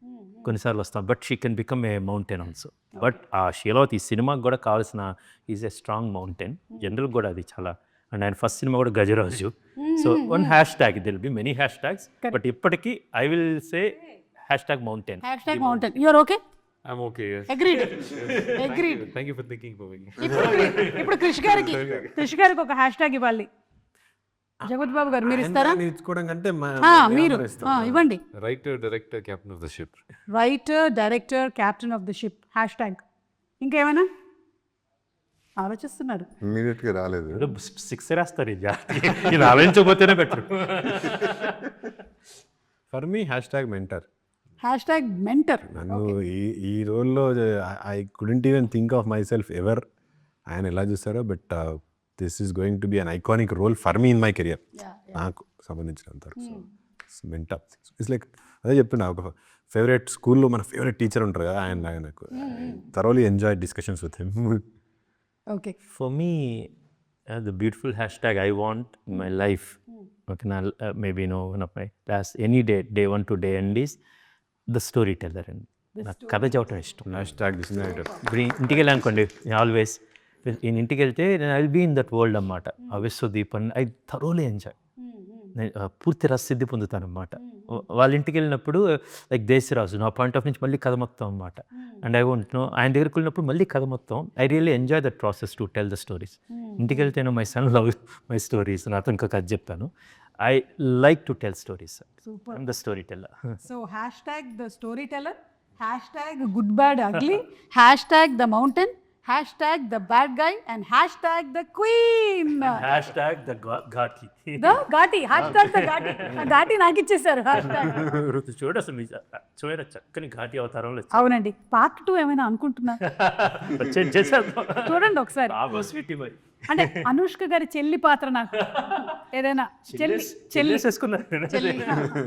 కొన్నిసార్లు వస్తాం but she can become a mountain also. But ఆ శీలావతి సినిమాకి కూడా కావాల్సిన is a strong mountain. General కూడా అది చాలా. అండ్ ఆయన ఫస్ట్ సినిమా కూడా Gajaraju. So one #, there'll be many #, but ఇప్పటికీ I will say #mountain. #Mountain. You're okay? I'm okay, yes. Agreed. Thank you for thinking for me. ఇప్పుడు కృష్ గారికి ఒక #, ఇవ్వాలి. జగత్ బాబు గారు మీరు ఇస్తారా? ఇచ్చుకోవడం కంటే మీరు ఇవ్వండి. Writer, director, captain of the ship. Writer, director, captain of the ship #. ఇంకేమైనా ఆలోచిస్తున్నారు? ఇమీడియట్గా రాలేదు. 6 రాస్తారు ఇది ఆలోచించకపోతేనే better. For me #mentor. #Mentor. నన్ను ఈ రోల్లో I couldn't even think of myself ever. ఆయన ఎలా చూస్తారో but this is going to be an iconic role for me in my career. నాకు సంబంధించినంత వరకు. సో మెంటర్ ఇట్స్ లైక్ అదే చెప్తున్నా, ఒక ఫేవరెట్ స్కూల్లో మన ఫేవరెట్ టీచర్ ఉంటారు కదా, ఆయన నాకు thoroughly enjoy discussions with him. Okay. For me, the beautiful #, I want in my life, okay, now, maybe one of my last, any day 1 to day end is the storyteller. And నాకు కథ చెప్పడం ఇష్టం. ఇప్పుడు ఇంటికి వెళ్ళానుకోండి, always నేను ఇంటికి వెళ్తే నేను I will be in that world అన్నమాట. విశ్వదీప్ అని ఐ థరోలీ ఎంజాయ్. నేను పూర్తి రససిద్ధి పొందుతాను అన్నమాట. వాళ్ళ ఇంటికి వెళ్ళినప్పుడు లైక్ దేశరాజు నా పాయింట్ ఆఫ్ నుంచి మళ్ళీ కథ మొత్తం అన్నమాట. అండ్ ఐ వాంట్ నో ఆయన దగ్గరికి వెళ్ళినప్పుడు మళ్ళీ కథ మొత్తం. I really enjoy that process to tell the stories. ఇంటికి వెళ్తేనో my son love my stories, నాతో ఇంకో కథ చెప్పాను. I like to tell stories. I'm the storyteller. So #the storyteller, #good bad ugly, #the mountain, #the bad guy and #the queen. #The Ghaati. The Ghaati. #The Ghaati. Ghaati నాకు ఇచ్చేసారు. చూడు అసలు చూడ చక్కని ఘాటి అవతారంలో. అవునండి. పార్ట్ 2 ఏమైనా అనుకుంటున్నా? చూడండి ఒకసారి. అంటే అనుష్క గారి చెల్లి పాత్ర నాకు ఏదైనా చెల్లి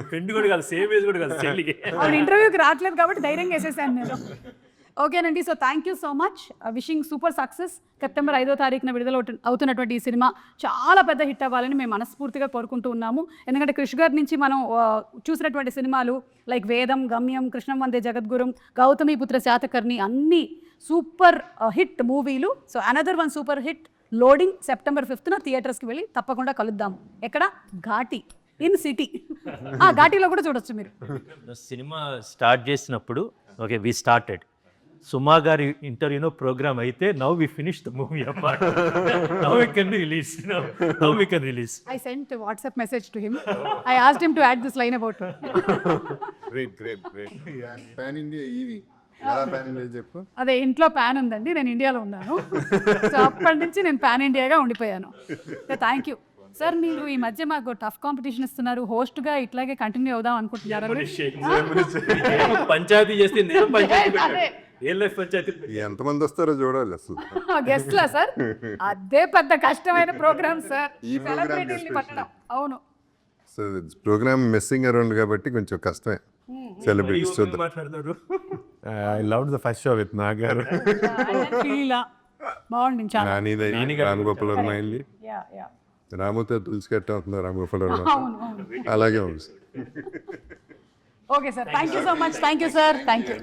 ఫ్రెండ్ కూడా కాదు, సేమ్ ఏజ్ కూడా కాదు చెల్లికి. అవును, ఇంటర్వ్యూకి రావట్లేదు కాబట్టి ధైర్యంగా వేసేసాను నేను. ఓకేనండి. So thank you so much. Wishing super success. September 5వ తారీఖున విడుదల అవుతున్నటువంటి ఈ సినిమా చాలా పెద్ద హిట్ అవ్వాలని మేము మనస్ఫూర్తిగా కోరుకుంటూ ఉన్నాము. ఎందుకంటే కృష్ గారి నుంచి మనం చూసినటువంటి సినిమాలు లైక్ వేదం, గమ్యం, కృష్ణం వందే జగద్గురం, గౌతమిపుత్ర శాతకర్ణి అన్నీ సూపర్ హిట్ మూవీలు. So another one super hit loading September 5న థియేటర్స్కి వెళ్ళి తప్పకుండా కలుద్దాం. ఎక్కడ? Ghaati in city. ఘాటీలో కూడా చూడొచ్చు మీరు. సినిమా స్టార్ట్ చేసినప్పుడు ఓకే వి స్టార్టెడ్ సుమా గారి ఇంటర్వ్యూనో ప్రోగ్రామ్ అయితే now we finish the movie apart. Now we can release. Now we can release. I sent a WhatsApp message to him. I asked him to add this line about great. Pan India ఇది pan India చెప్పు. అదే ఇంట్లో pan ఉందండి, నేను ఇండియాలో ఉన్నాను. So అప్పటి నుంచి నేను పాన్ ఇండియాగా ఉండిపోయాను. Thank you sir. మీరు ఈ మధ్య మాకు టఫ్ కాంపిటీషన్ ఇస్తున్నారు. హోస్ట్గా ఇట్లాగే కంటిన్యూ అవుదాం అనుకుంటున్నారా? పంచాయతీ చేస్తే నేను పంచాయతీ ఎంతమంది వస్తారో చూడాలి అసలు. గెస్ట్లా సార్? అదే పెద్ద కష్టమైన ప్రోగ్రామ్ సార్. సెలబ్రిటీని పట్టడం. అవును. సో ప్రోగ్రామ్ మెస్సింగ్ అరౌండ్ కాబట్టి కొంచెం కష్టమే. సెలబ్రిటీస్ చూద్దాం. మాట్లాడతారు. I love the first show with నాగారు. బాగుంది చాలా. రామగోపాల్ వర్మ అయింది, రాముతో తులసి కట్ట అవుతుంది రామగోపాల్ వర్మ. అలాగే ఉంది. Okay sir, thank you so much. Thank you sir. Thank you.